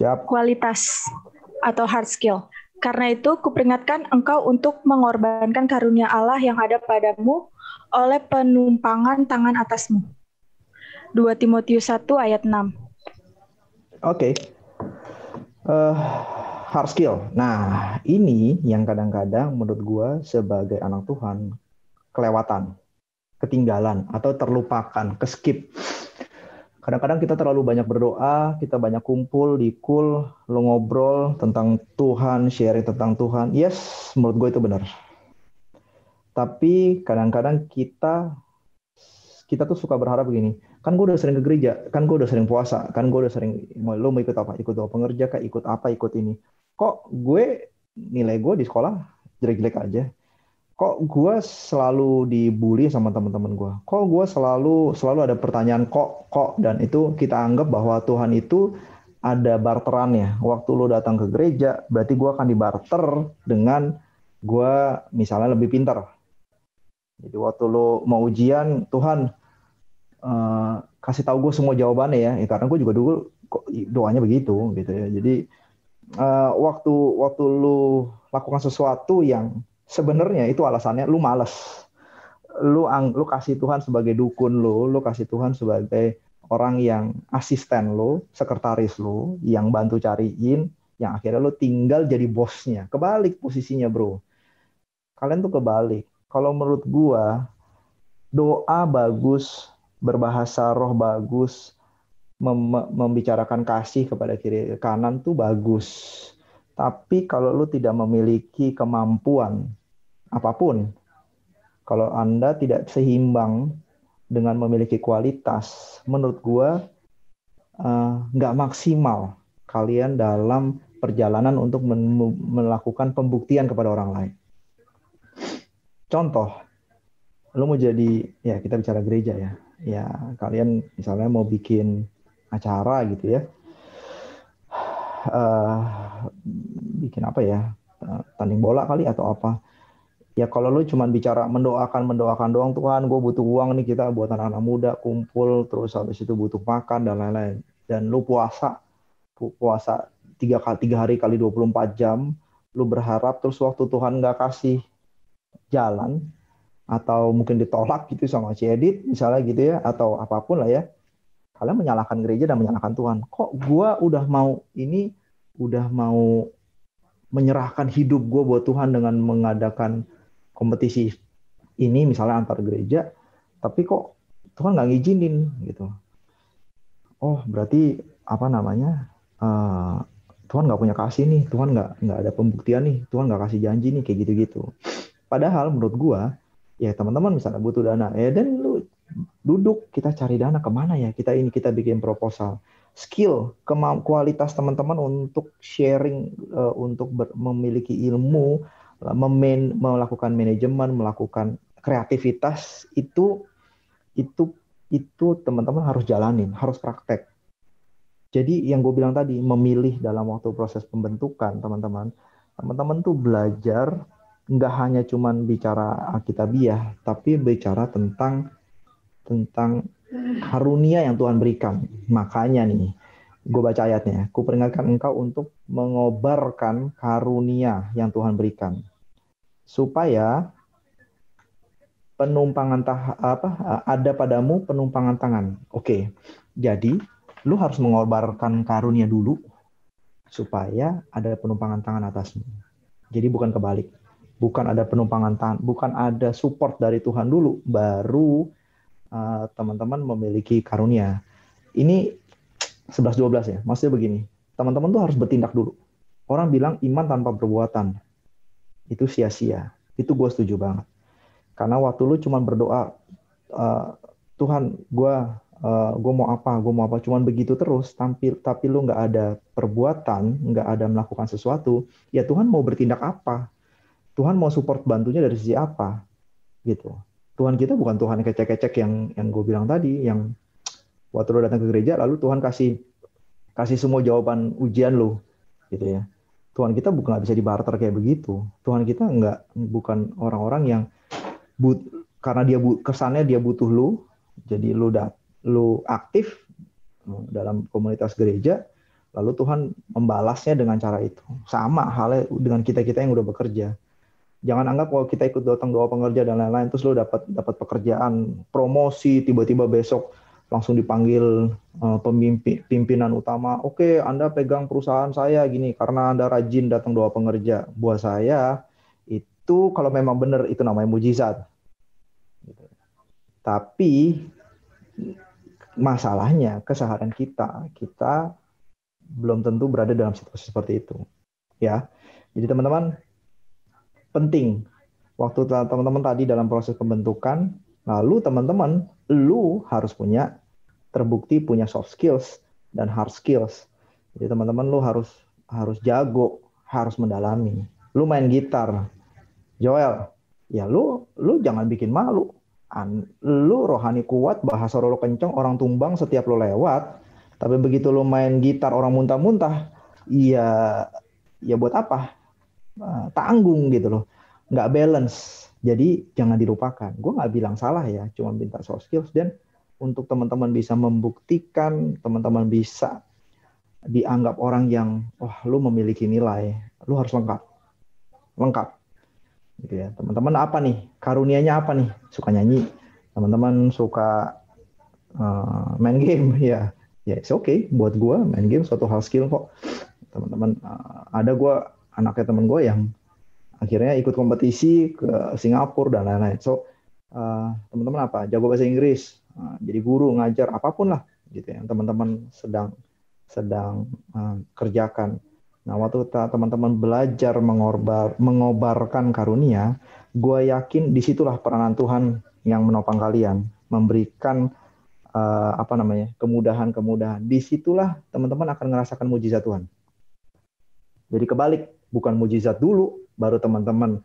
Siap.
Kualitas atau hard skill. Karena itu, kuperingatkan engkau untuk mengorbankan karunia Allah yang ada padamu oleh penumpangan tangan atasmu. 2 Timotius 1 ayat 6.
Oke. hard skill. Nah, ini yang kadang-kadang menurut gue sebagai anak Tuhan kelewatan, ketinggalan, atau terlupakan, keskip. Kadang-kadang kita terlalu banyak berdoa, kita banyak kumpul di kul, lo ngobrol tentang Tuhan, sharing tentang Tuhan. Yes, menurut gue itu benar. Tapi kadang-kadang kita tuh suka berharap begini, kan gue udah sering ke gereja, kan gue udah sering puasa, kan gue udah sering, lo mau ikut apa? Ikut doa pengerja kah? Ikut apa? Ikut ini. Kok gue, nilai gue di sekolah jelek-jelek aja? Kok gue selalu dibully sama teman-teman gue? Kok gue selalu ada pertanyaan kok, dan itu kita anggap bahwa Tuhan itu ada barterannya. Waktu lo datang ke gereja, berarti gue akan dibarter dengan gue misalnya lebih pintar. Jadi waktu lo mau ujian, Tuhan kasih tahu gue semua jawabannya ya. Karena gue juga dulu doanya begitu gitu ya. Jadi waktu lu lakukan sesuatu yang sebenarnya itu alasannya lu malas, lu kasih Tuhan sebagai dukun lu kasih Tuhan sebagai orang yang asisten lu, sekretaris lu, yang bantu cariin, yang akhirnya lu tinggal jadi bosnya. Kebalik posisinya bro, kalian tuh kebalik. Kalau menurut gua doa bagus, berbahasa roh bagus, membicarakan kasih kepada kiri kanan tuh bagus. Tapi kalau lu tidak memiliki kemampuan apapun, kalau Anda tidak seimbang dengan memiliki kualitas, menurut gua nggak maksimal kalian dalam perjalanan untuk melakukan pembuktian kepada orang lain. Contoh, lu mau jadi, ya kita bicara gereja ya. Ya, kalian misalnya mau bikin acara gitu ya, bikin apa ya, tanding bola kali atau apa. Ya kalau lu cuma bicara mendoakan doang, Tuhan gue butuh uang nih, kita buat anak-anak muda kumpul, terus habis itu butuh makan dan lain-lain. Dan lu puasa 3 hari kali 24 jam, lu berharap terus waktu Tuhan nggak kasih jalan, atau mungkin ditolak gitu sama si Edit misalnya gitu ya, atau apapun lah ya, kalian menyalahkan gereja dan menyalahkan Tuhan. Kok gue udah mau menyerahkan hidup gue buat Tuhan dengan mengadakan kompetisi ini misalnya antar gereja, tapi kok Tuhan nggak ngizinin gitu. Oh berarti apa namanya, Tuhan nggak punya kasih nih, Tuhan nggak ada pembuktian nih, Tuhan nggak kasih janji nih, kayak gitu. Padahal menurut gue, ya teman-teman misalnya butuh dana, dan lu duduk, kita cari dana kemana ya, kita bikin proposal. Skill, kualitas teman-teman untuk sharing, untuk memiliki ilmu, melakukan manajemen, melakukan kreativitas, itu teman-teman harus jalanin, harus praktek. Jadi yang gue bilang tadi, memilih dalam waktu proses pembentukan, teman-teman tuh belajar nggak hanya cuman bicara alkitabiah, tapi bicara tentang karunia yang Tuhan berikan. Makanya nih, gue baca ayatnya, ku peringatkan engkau untuk mengobarkan karunia yang Tuhan berikan, supaya ada padamu penumpangan tangan. Oke, jadi lu harus mengobarkan karunia dulu, supaya ada penumpangan tangan atasmu. Jadi bukan kebalik. Bukan ada penumpangan tangan, bukan ada support dari Tuhan dulu, baru teman-teman memiliki karunia. Ini 11-12 ya, maksudnya begini, teman-teman tuh harus bertindak dulu. Orang bilang iman tanpa perbuatan, itu sia-sia. Itu gue setuju banget. Karena waktu lu cuma berdoa, Tuhan gue mau apa, cuman begitu terus, tapi lu nggak ada perbuatan, nggak ada melakukan sesuatu, ya Tuhan mau bertindak apa? Tuhan mau support bantunya dari sisi apa gitu. Tuhan kita bukan Tuhan yang kecek-kecek yang gue bilang tadi, yang waktu lo datang ke gereja lalu Tuhan kasih semua jawaban ujian lo gitu ya. Tuhan kita nggak bisa dibarter kayak begitu. Tuhan kita bukan orang-orang yang karena kesannya dia butuh lo, jadi lo aktif dalam komunitas gereja, lalu Tuhan membalasnya dengan cara itu. Sama halnya dengan kita yang udah bekerja. Jangan anggap kalau kita ikut datang doa pengerja dan lain-lain, terus lo dapat pekerjaan, promosi, tiba-tiba besok langsung dipanggil pimpinan utama. Oke, Anda pegang perusahaan saya gini karena Anda rajin datang doa pengerja. Buat saya itu kalau memang benar itu namanya mujizat. Tapi masalahnya keseharian kita belum tentu berada dalam situasi seperti itu. Ya, jadi teman-teman penting waktu teman-teman tadi dalam proses pembentukan, lalu teman-teman lu harus terbukti punya soft skills dan hard skills. Jadi teman-teman lu harus jago, harus mendalami. Lu main gitar, Joel, ya lu jangan bikin malu. Lu rohani kuat, bahasa lu kenceng, orang tumbang setiap lu lewat. Tapi begitu lu main gitar orang muntah-muntah, ya buat apa? Tanggung gitu loh. Nggak balance. Jadi jangan dilupakan. Gue nggak bilang salah ya, cuma minta soft skills. Dan untuk teman-teman bisa membuktikan, teman-teman bisa dianggap orang yang, lu memiliki nilai, lu harus lengkap. Gitu ya. Teman-teman apa nih? Karunianya apa nih? Suka nyanyi. Teman-teman suka main game, ya it's okay. Buat gue main game suatu hal skill kok. Teman-teman, ada anaknya teman gue yang akhirnya ikut kompetisi ke Singapura dan lain-lain. So teman-teman apa? Jago bahasa Inggris, jadi guru, ngajar, apapun lah gitu ya. Teman-teman sedang kerjakan. Nah, waktu teman-teman belajar mengobarkan karunia, gue yakin disitulah peranan Tuhan yang menopang kalian, memberikan kemudahan-kemudahan. Disitulah teman-teman akan merasakan mujizat Tuhan. Jadi kebalik, bukan mujizat dulu, baru teman-teman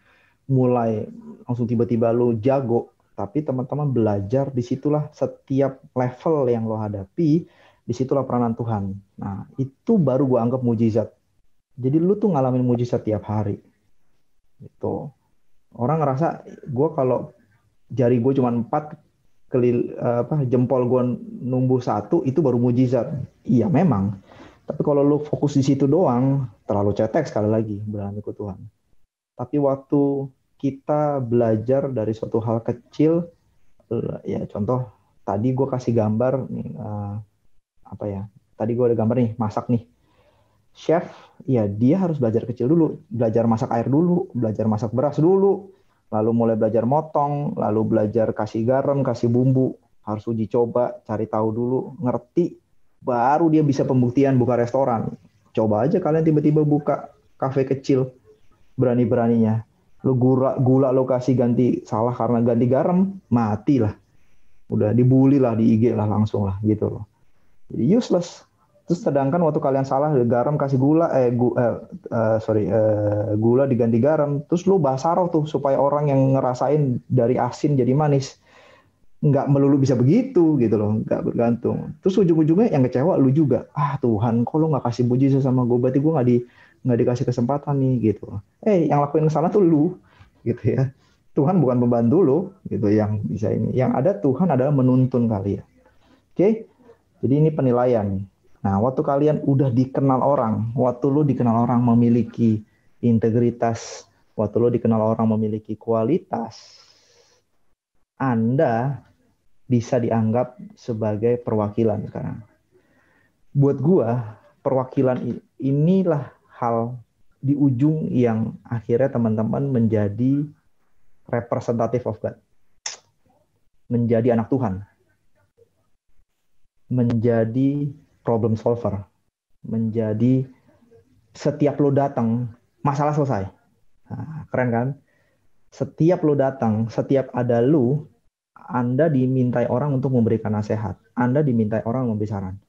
mulai langsung tiba-tiba lu jago, tapi teman-teman belajar, disitulah setiap level yang lo hadapi, disitulah peranan Tuhan. Nah, itu baru gue anggap mujizat. Jadi lu tuh ngalamin mujizat tiap hari. Gitu. Orang ngerasa gue kalau jari gue cuma 4, jempol gue numbuh 1, itu baru mujizat. Iya memang. Tapi kalau lu fokus di situ doang, terlalu cetek sekali lagi berani ikut Tuhan. Tapi waktu kita belajar dari suatu hal kecil, ya contoh tadi gue kasih gambar nih, tadi gue ada gambar nih, masak nih. Chef, ya dia harus belajar kecil dulu, belajar masak air dulu, belajar masak beras dulu, lalu mulai belajar motong, lalu belajar kasih garam, kasih bumbu, harus uji coba, cari tahu dulu, ngerti, baru dia bisa pembuktian buka restoran. Coba aja kalian tiba-tiba buka kafe kecil, berani-beraninya. Lu gula lo kasih ganti salah karena ganti garam, mati lah. Udah dibully lah di IG lah langsung lah gitu loh. Jadi useless. Terus sedangkan waktu kalian salah garam kasih gula gula diganti garam, terus lu basaroh tuh supaya orang yang ngerasain dari asin jadi manis. Nggak melulu bisa begitu gitu loh, nggak bergantung. Terus ujung-ujungnya yang kecewa lu juga. Tuhan, kok lu nggak kasih mujizat sama gue, berarti gue nggak dikasih kesempatan nih gitu. Yang lakuin kesalahan tuh lu gitu ya. Tuhan bukan pembantu lu gitu yang bisa ini. Yang ada Tuhan adalah menuntun kalian. Oke? Jadi ini penilaian. Nah, waktu kalian udah dikenal orang, waktu lu dikenal orang memiliki integritas, waktu lu dikenal orang memiliki kualitas, Anda bisa dianggap sebagai perwakilan sekarang. Buat gua, perwakilan inilah hal di ujung yang akhirnya teman-teman menjadi representative of God. Menjadi anak Tuhan. Menjadi problem solver. Menjadi setiap lo datang, masalah selesai. Nah, keren kan? Setiap lo datang, setiap ada lu, Anda dimintai orang untuk memberikan nasihat. Anda dimintai orang memberi saran.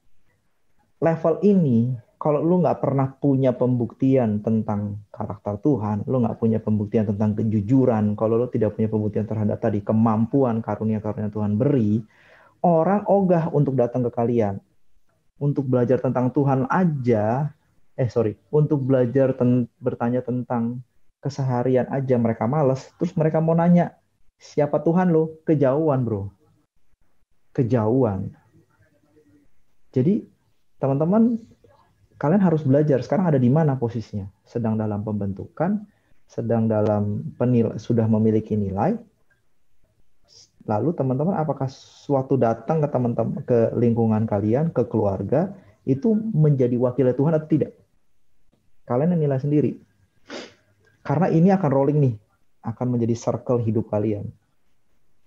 Level ini, kalau lu nggak pernah punya pembuktian tentang karakter Tuhan, lu nggak punya pembuktian tentang kejujuran, kalau lu tidak punya pembuktian terhadap tadi kemampuan karunia-karunia Tuhan beri, orang ogah untuk datang ke kalian. Untuk belajar tentang Tuhan aja, untuk belajar bertanya tentang keseharian aja mereka malas, terus mereka mau nanya, siapa Tuhan lo? Kejauhan bro. Kejauhan. Jadi teman-teman, kalian harus belajar sekarang ada di mana posisinya. Sedang dalam pembentukan, sedang dalam sudah memiliki nilai, Lalu teman-teman, apakah suatu datang ke teman-teman, ke lingkungan kalian, ke keluarga, itu menjadi wakil Tuhan atau tidak? Kalian yang nilai sendiri. Karena ini akan rolling nih, akan menjadi circle hidup kalian.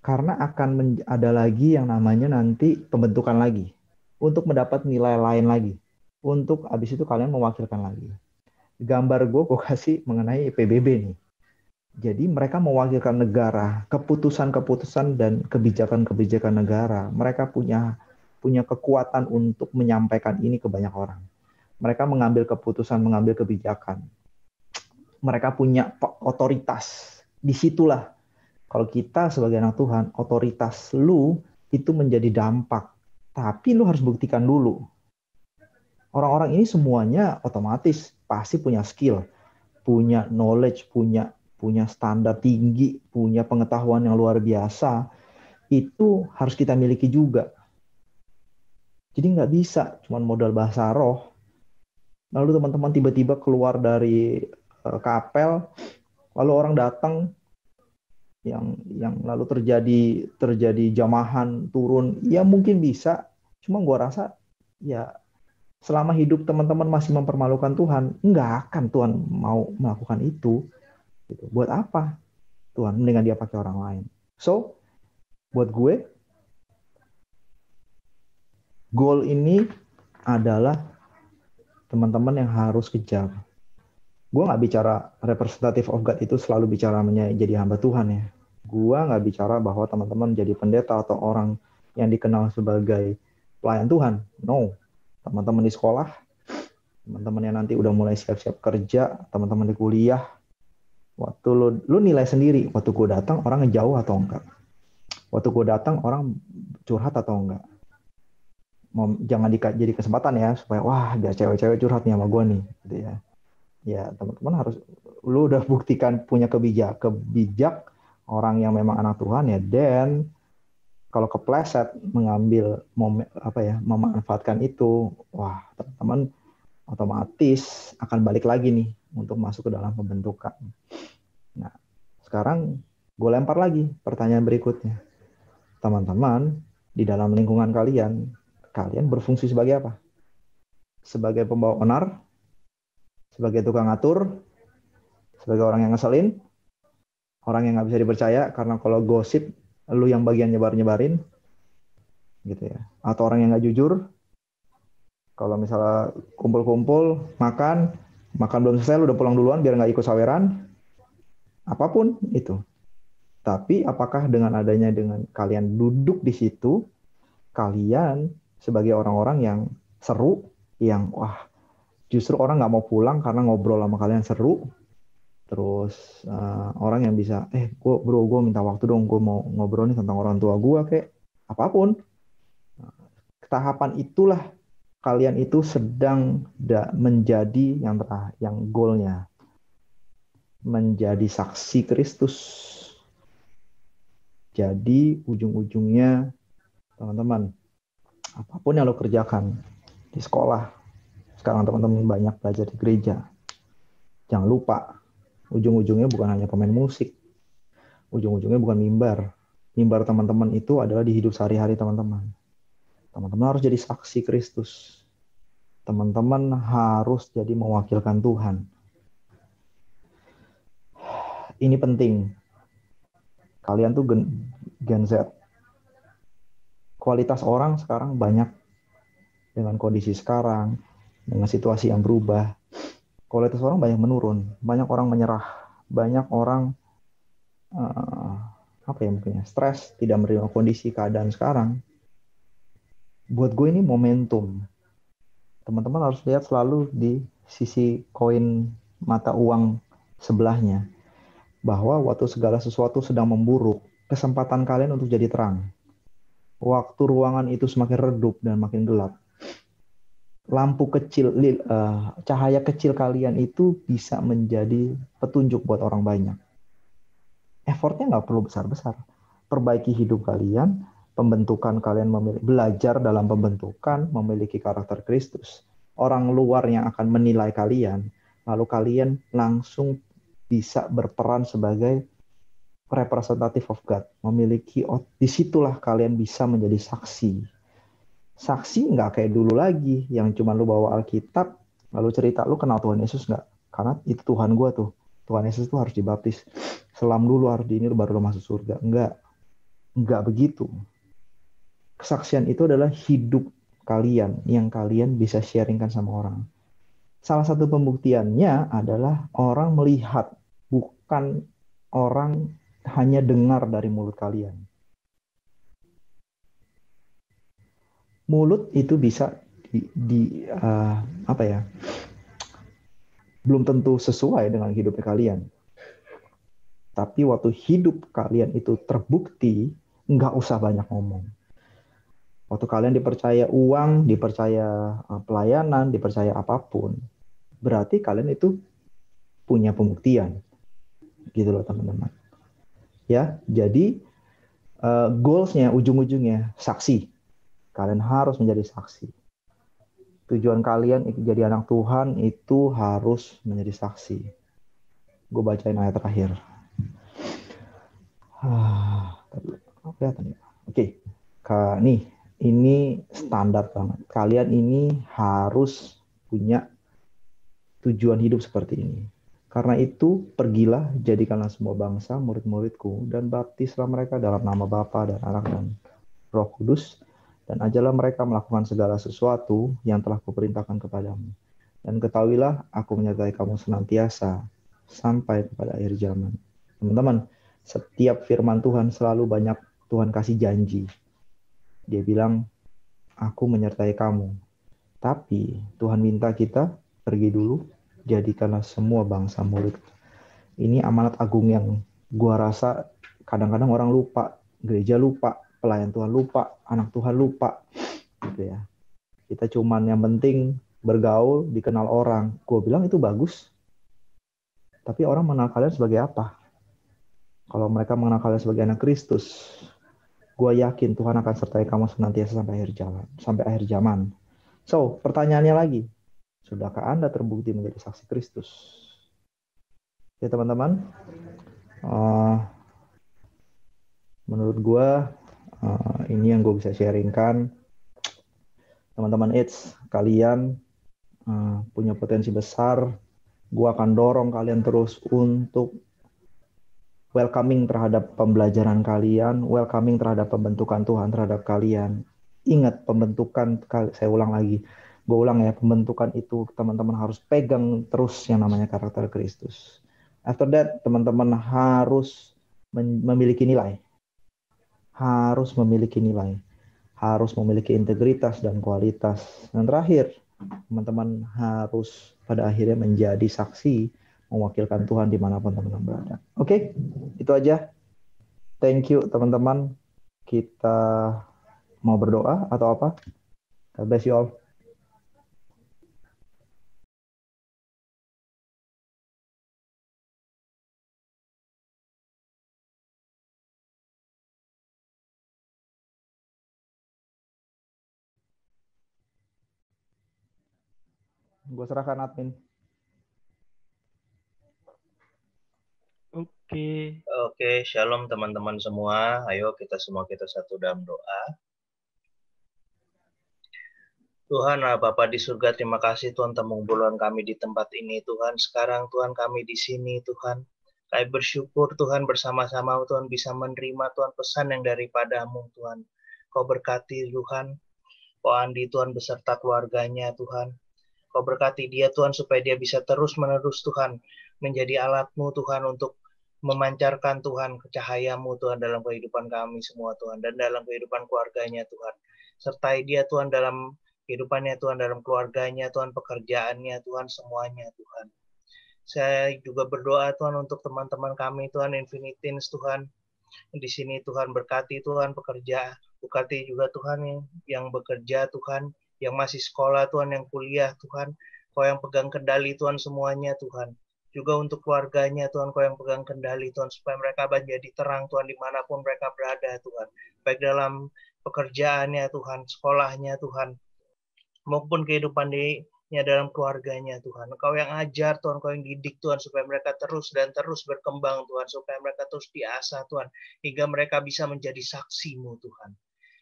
Karena akan ada lagi yang namanya nanti pembentukan lagi. Untuk mendapat nilai lain lagi. Untuk habis itu kalian mewakilkan lagi. Gambar gue kasih mengenai PBB nih. Jadi mereka mewakilkan negara, keputusan-keputusan dan kebijakan-kebijakan negara. Mereka punya kekuatan untuk menyampaikan ini ke banyak orang. Mereka mengambil keputusan, mengambil kebijakan. Mereka punya otoritas. Disitulah kalau kita sebagai anak Tuhan, otoritas lu itu menjadi dampak. Tapi lu harus buktikan dulu. Orang-orang ini semuanya otomatis pasti punya skill, punya knowledge, punya standar tinggi, punya pengetahuan yang luar biasa. Itu harus kita miliki juga. Jadi nggak bisa cuma modal bahasa roh. Lalu teman-teman tiba-tiba keluar dari kapel, lalu orang datang yang lalu terjadi jamahan turun. Ya mungkin bisa, cuma gua rasa ya selama hidup teman-teman masih mempermalukan Tuhan, nggak akan Tuhan mau melakukan itu. Gitu. Buat apa? Tuhan, mendingan dia pakai orang lain. So, buat gue, goal ini adalah teman-teman yang harus kejar. Gue nggak bicara representative of God itu selalu bicara jadi hamba Tuhan ya. Gue nggak bicara bahwa teman-teman jadi pendeta atau orang yang dikenal sebagai pelayan Tuhan. No. Teman-teman di sekolah, teman-teman yang nanti udah mulai siap-siap kerja, teman-teman di kuliah, waktu lu nilai sendiri, waktu gue datang orang ngejauh atau enggak, waktu gue datang orang curhat atau enggak. Jangan jadi kesempatan ya supaya wah biar cewek-cewek curhat nih sama gue nih, gitu ya. Ya teman-teman harus, lu udah buktikan punya kebijak orang yang memang anak Tuhan ya. Dan kalau kepleset mengambil memanfaatkan itu, wah teman-teman otomatis akan balik lagi nih untuk masuk ke dalam pembentukan. Nah, sekarang gue lempar lagi pertanyaan berikutnya. Teman-teman, di dalam lingkungan kalian berfungsi sebagai apa? Sebagai pembawa onar? Sebagai tukang ngatur? Sebagai orang yang ngeselin? Orang yang nggak bisa dipercaya karena kalau gosip, lu yang bagian nyebarin? Gitu ya. Atau orang yang nggak jujur? Kalau misalnya kumpul-kumpul, makan belum selesai, lu udah pulang duluan biar nggak ikut saweran. Apapun itu. Tapi apakah dengan kalian duduk di situ, kalian sebagai orang-orang yang seru, yang wah justru orang nggak mau pulang karena ngobrol sama kalian seru. Terus orang yang bisa, gue minta waktu dong, gue mau ngobrol nih tentang orang tua gue, kayak apapun. Tahapan itulah kalian itu sedang menjadi yang goalnya. Menjadi saksi Kristus. Jadi ujung-ujungnya teman-teman, apapun yang lo kerjakan di sekolah, sekarang teman-teman banyak belajar di gereja, jangan lupa ujung-ujungnya bukan hanya pemain musik, ujung-ujungnya bukan mimbar teman-teman itu adalah di hidup sehari-hari teman-teman. Teman-teman harus jadi saksi Kristus, teman-teman harus jadi mewakilkan Tuhan. Ini penting. Kalian tuh Gen Z. Kualitas orang sekarang banyak dengan kondisi sekarang, dengan situasi yang berubah. Kualitas orang banyak menurun, banyak orang menyerah, banyak orang stres, tidak menerima kondisi keadaan sekarang. Buat gue ini momentum. Teman-teman harus lihat selalu di sisi koin mata uang sebelahnya. Bahwa waktu segala sesuatu sedang memburuk, kesempatan kalian untuk jadi terang. Waktu ruangan itu semakin redup dan makin gelap, lampu kecil, cahaya kecil kalian itu bisa menjadi petunjuk buat orang banyak. Effortnya nggak perlu besar-besar. Perbaiki hidup kalian, pembentukan kalian, belajar dalam pembentukan, memiliki karakter Kristus. Orang luar yang akan menilai kalian, lalu kalian langsung bisa berperan sebagai representative of God, memiliki, disitulah kalian bisa menjadi saksi. Saksi nggak kayak dulu lagi, yang cuma lu bawa Alkitab, lalu cerita lu kenal Tuhan Yesus nggak? Karena itu Tuhan gue tuh. Tuhan Yesus tuh harus dibaptis. Selam dulu harus di ini baru lu masuk surga. Enggak begitu. Kesaksian itu adalah hidup kalian yang kalian bisa sharingkan sama orang. Salah satu pembuktiannya adalah orang melihat, bukan orang hanya dengar dari mulut kalian. Mulut itu bisa belum tentu sesuai dengan hidupnya kalian. Tapi waktu hidup kalian itu terbukti, nggak usah banyak ngomong. Waktu kalian dipercaya uang, dipercaya pelayanan, dipercaya apapun, berarti kalian itu punya pembuktian. Gitu loh teman-teman. Ya, jadi goalsnya, ujung-ujungnya saksi. Kalian harus menjadi saksi. Tujuan kalian jadi anak Tuhan itu harus menjadi saksi. Gue bacain ayat terakhir. Oke. Nih, ini standar banget. Kalian ini harus punya tujuan hidup seperti ini. Karena itu, pergilah, jadikanlah semua bangsa murid-muridku, dan baptislah mereka dalam nama Bapa dan Anak dan Roh Kudus, dan ajarlah mereka melakukan segala sesuatu yang telah kuperintahkan kepadamu. Dan ketahuilah, aku menyertai kamu senantiasa sampai kepada akhir zaman. Teman-teman, setiap firman Tuhan selalu banyak Tuhan kasih janji. Dia bilang, aku menyertai kamu. Tapi Tuhan minta kita pergi dulu, jadikanlah semua bangsa murid. Ini amanat agung yang gua rasa kadang-kadang orang lupa, gereja lupa, pelayan Tuhan lupa, anak Tuhan lupa. Gitu ya. Kita cuman yang penting bergaul, dikenal orang. Gua bilang itu bagus. Tapi orang mengenal kalian sebagai apa? Kalau mereka mengenal kalian sebagai anak Kristus, gue yakin Tuhan akan sertai kamu senantiasa sampai akhir zaman. So, pertanyaannya lagi, sudahkah Anda terbukti menjadi saksi Kristus? Ya teman-teman, menurut gue ini yang gue bisa sharingkan. Teman-teman, kalian punya potensi besar. Gue akan dorong kalian terus untuk welcoming terhadap pembelajaran kalian, welcoming terhadap pembentukan Tuhan terhadap kalian. Ingat, pembentukan, saya ulang lagi, gue ulang ya, pembentukan itu teman-teman harus pegang terus yang namanya karakter Kristus. After that, teman-teman harus memiliki nilai. Harus memiliki nilai. Harus memiliki integritas dan kualitas. Dan terakhir, teman-teman harus pada akhirnya menjadi saksi mewakilkan Tuhan dimanapun teman-teman berada. Oke, itu aja. Thank you teman-teman. Kita mau berdoa atau apa? God bless you all. Gue serahkan admin.
Oke, shalom teman-teman semua. Ayo kita satu dalam doa. Tuhan, Bapa di surga, terima kasih Tuhan telah mengumpulkan kami di tempat ini Tuhan. Sekarang Tuhan kami di sini Tuhan. Kami bersyukur Tuhan bersama-sama Tuhan bisa menerima Tuhan pesan yang daripadamu Tuhan. Kau berkati Tuhan. Kau Andi Tuhan beserta keluarganya Tuhan. Kau berkati dia Tuhan supaya dia bisa terus-menerus Tuhan menjadi alat-Mu Tuhan untuk memancarkan Tuhan cahayamu Tuhan dalam kehidupan kami semua Tuhan dan dalam kehidupan keluarganya Tuhan. Sertai dia Tuhan dalam kehidupannya Tuhan, dalam keluarganya Tuhan, pekerjaannya Tuhan, semuanya Tuhan. Saya juga berdoa Tuhan untuk teman-teman kami Tuhan, Infinitins Tuhan. Di sini Tuhan berkati Tuhan pekerja, berkati juga Tuhan yang bekerja Tuhan, yang masih sekolah Tuhan, yang kuliah Tuhan. Kau yang pegang kendali Tuhan semuanya Tuhan. Juga untuk keluarganya Tuhan, Kau yang pegang kendali Tuhan, supaya mereka menjadi terang Tuhan dimanapun mereka berada Tuhan. Baik dalam pekerjaannya Tuhan, sekolahnya Tuhan, maupun kehidupan dalam keluarganya Tuhan. Engkau yang ajar Tuhan, Engkau yang didik Tuhan, supaya mereka terus dan terus berkembang Tuhan, supaya mereka terus diasah Tuhan, hingga mereka bisa menjadi saksi-Mu Tuhan.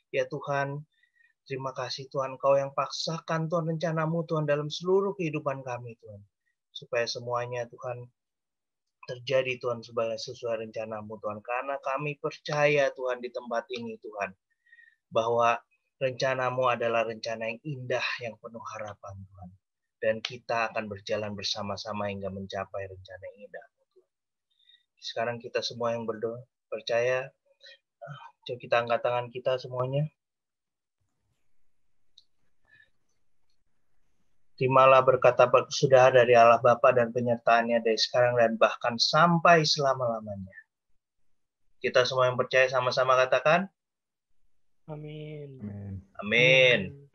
Ya Tuhan, terima kasih Tuhan, Engkau yang paksakan Tuhan rencana-Mu Tuhan dalam seluruh kehidupan kami Tuhan, supaya semuanya Tuhan terjadi Tuhan sesuai rencana-Mu Tuhan, karena kami percaya Tuhan di tempat ini Tuhan, bahwa rencana-Mu adalah rencana yang indah, yang penuh harapan Tuhan. Dan kita akan berjalan bersama-sama hingga mencapai rencana yang indah Tuhan. Sekarang kita semua yang berdoa, percaya, coba kita angkat tangan kita semuanya. Terimalah berkat sudah dari Allah Bapa dan penyertaannya dari sekarang dan bahkan sampai selama-lamanya. Kita semua yang percaya sama-sama katakan,
Amin.
Amin.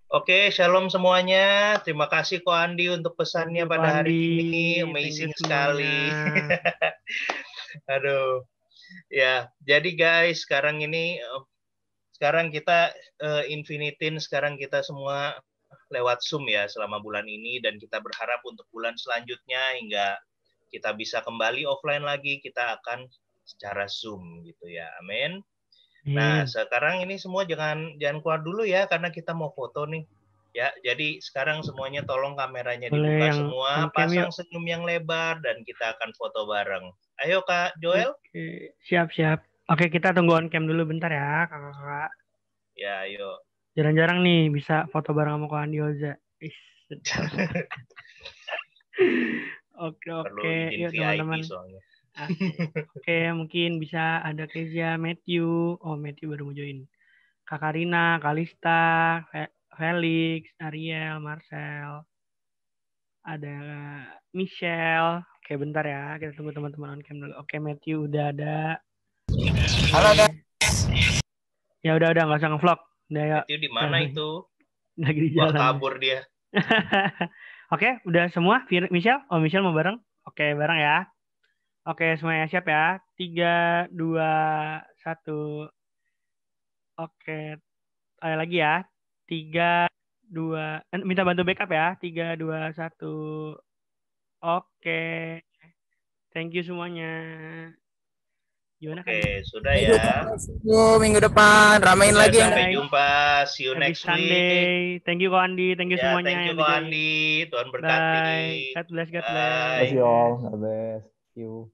Oke, shalom semuanya. Terima kasih Ko Andi untuk pesannya pada hari ini. Amazing sekali. Aduh. Ya, jadi guys, sekarang kita infinitin, sekarang kita semua lewat Zoom ya selama bulan ini, dan kita berharap untuk bulan selanjutnya hingga kita bisa kembali offline lagi, kita akan secara Zoom gitu ya. Amin. Nah, sekarang ini semua jangan keluar dulu ya, karena kita mau foto nih. Ya, jadi sekarang semuanya tolong kameranya dibuka semua, pasang senyum yang lebar, dan kita akan foto bareng. Ayo Kak Joel.
Oke, siap. Oke, kita tunggu on cam dulu bentar ya, kakak-kakak.
Ya, ayo.
Jarang-jarang nih bisa foto bareng sama Ko Andi Oza. Oke, yuk teman-teman. Oke, mungkin bisa ada Kezia, Matthew. Oh, Matthew baru mau join. Kak Karina, Kalista, Felix, Ariel, Marcel. Ada Michelle. Oke, bentar ya. Kita tunggu teman-teman on cam dulu. Oke, Matthew udah ada.
Halo, guys.
Ya udah nggak usah ngevlog. Udah, ya.
Matthew di mana itu?
Lagi di jalan.
Wah, kabur dia.
Oke, udah semua? Michelle? Oh, Michelle mau bareng? Oke, bareng ya. Oke, semuanya siap ya. 3, 2, 1. Oke. Ayo lagi ya. 3, 2. Minta bantu backup ya. 3, 2, 1. Oke. Thank you semuanya. Gimana kan?
Oke, sudah ya.
Minggu depan. Ramein lagi.
Sampai jumpa. See you next
week. Thank you Ko Andi. Thank you semuanya.
Thank you Ko Andi. Tuhan berkati.
God bless.
Thank you all. God bless. Thank you.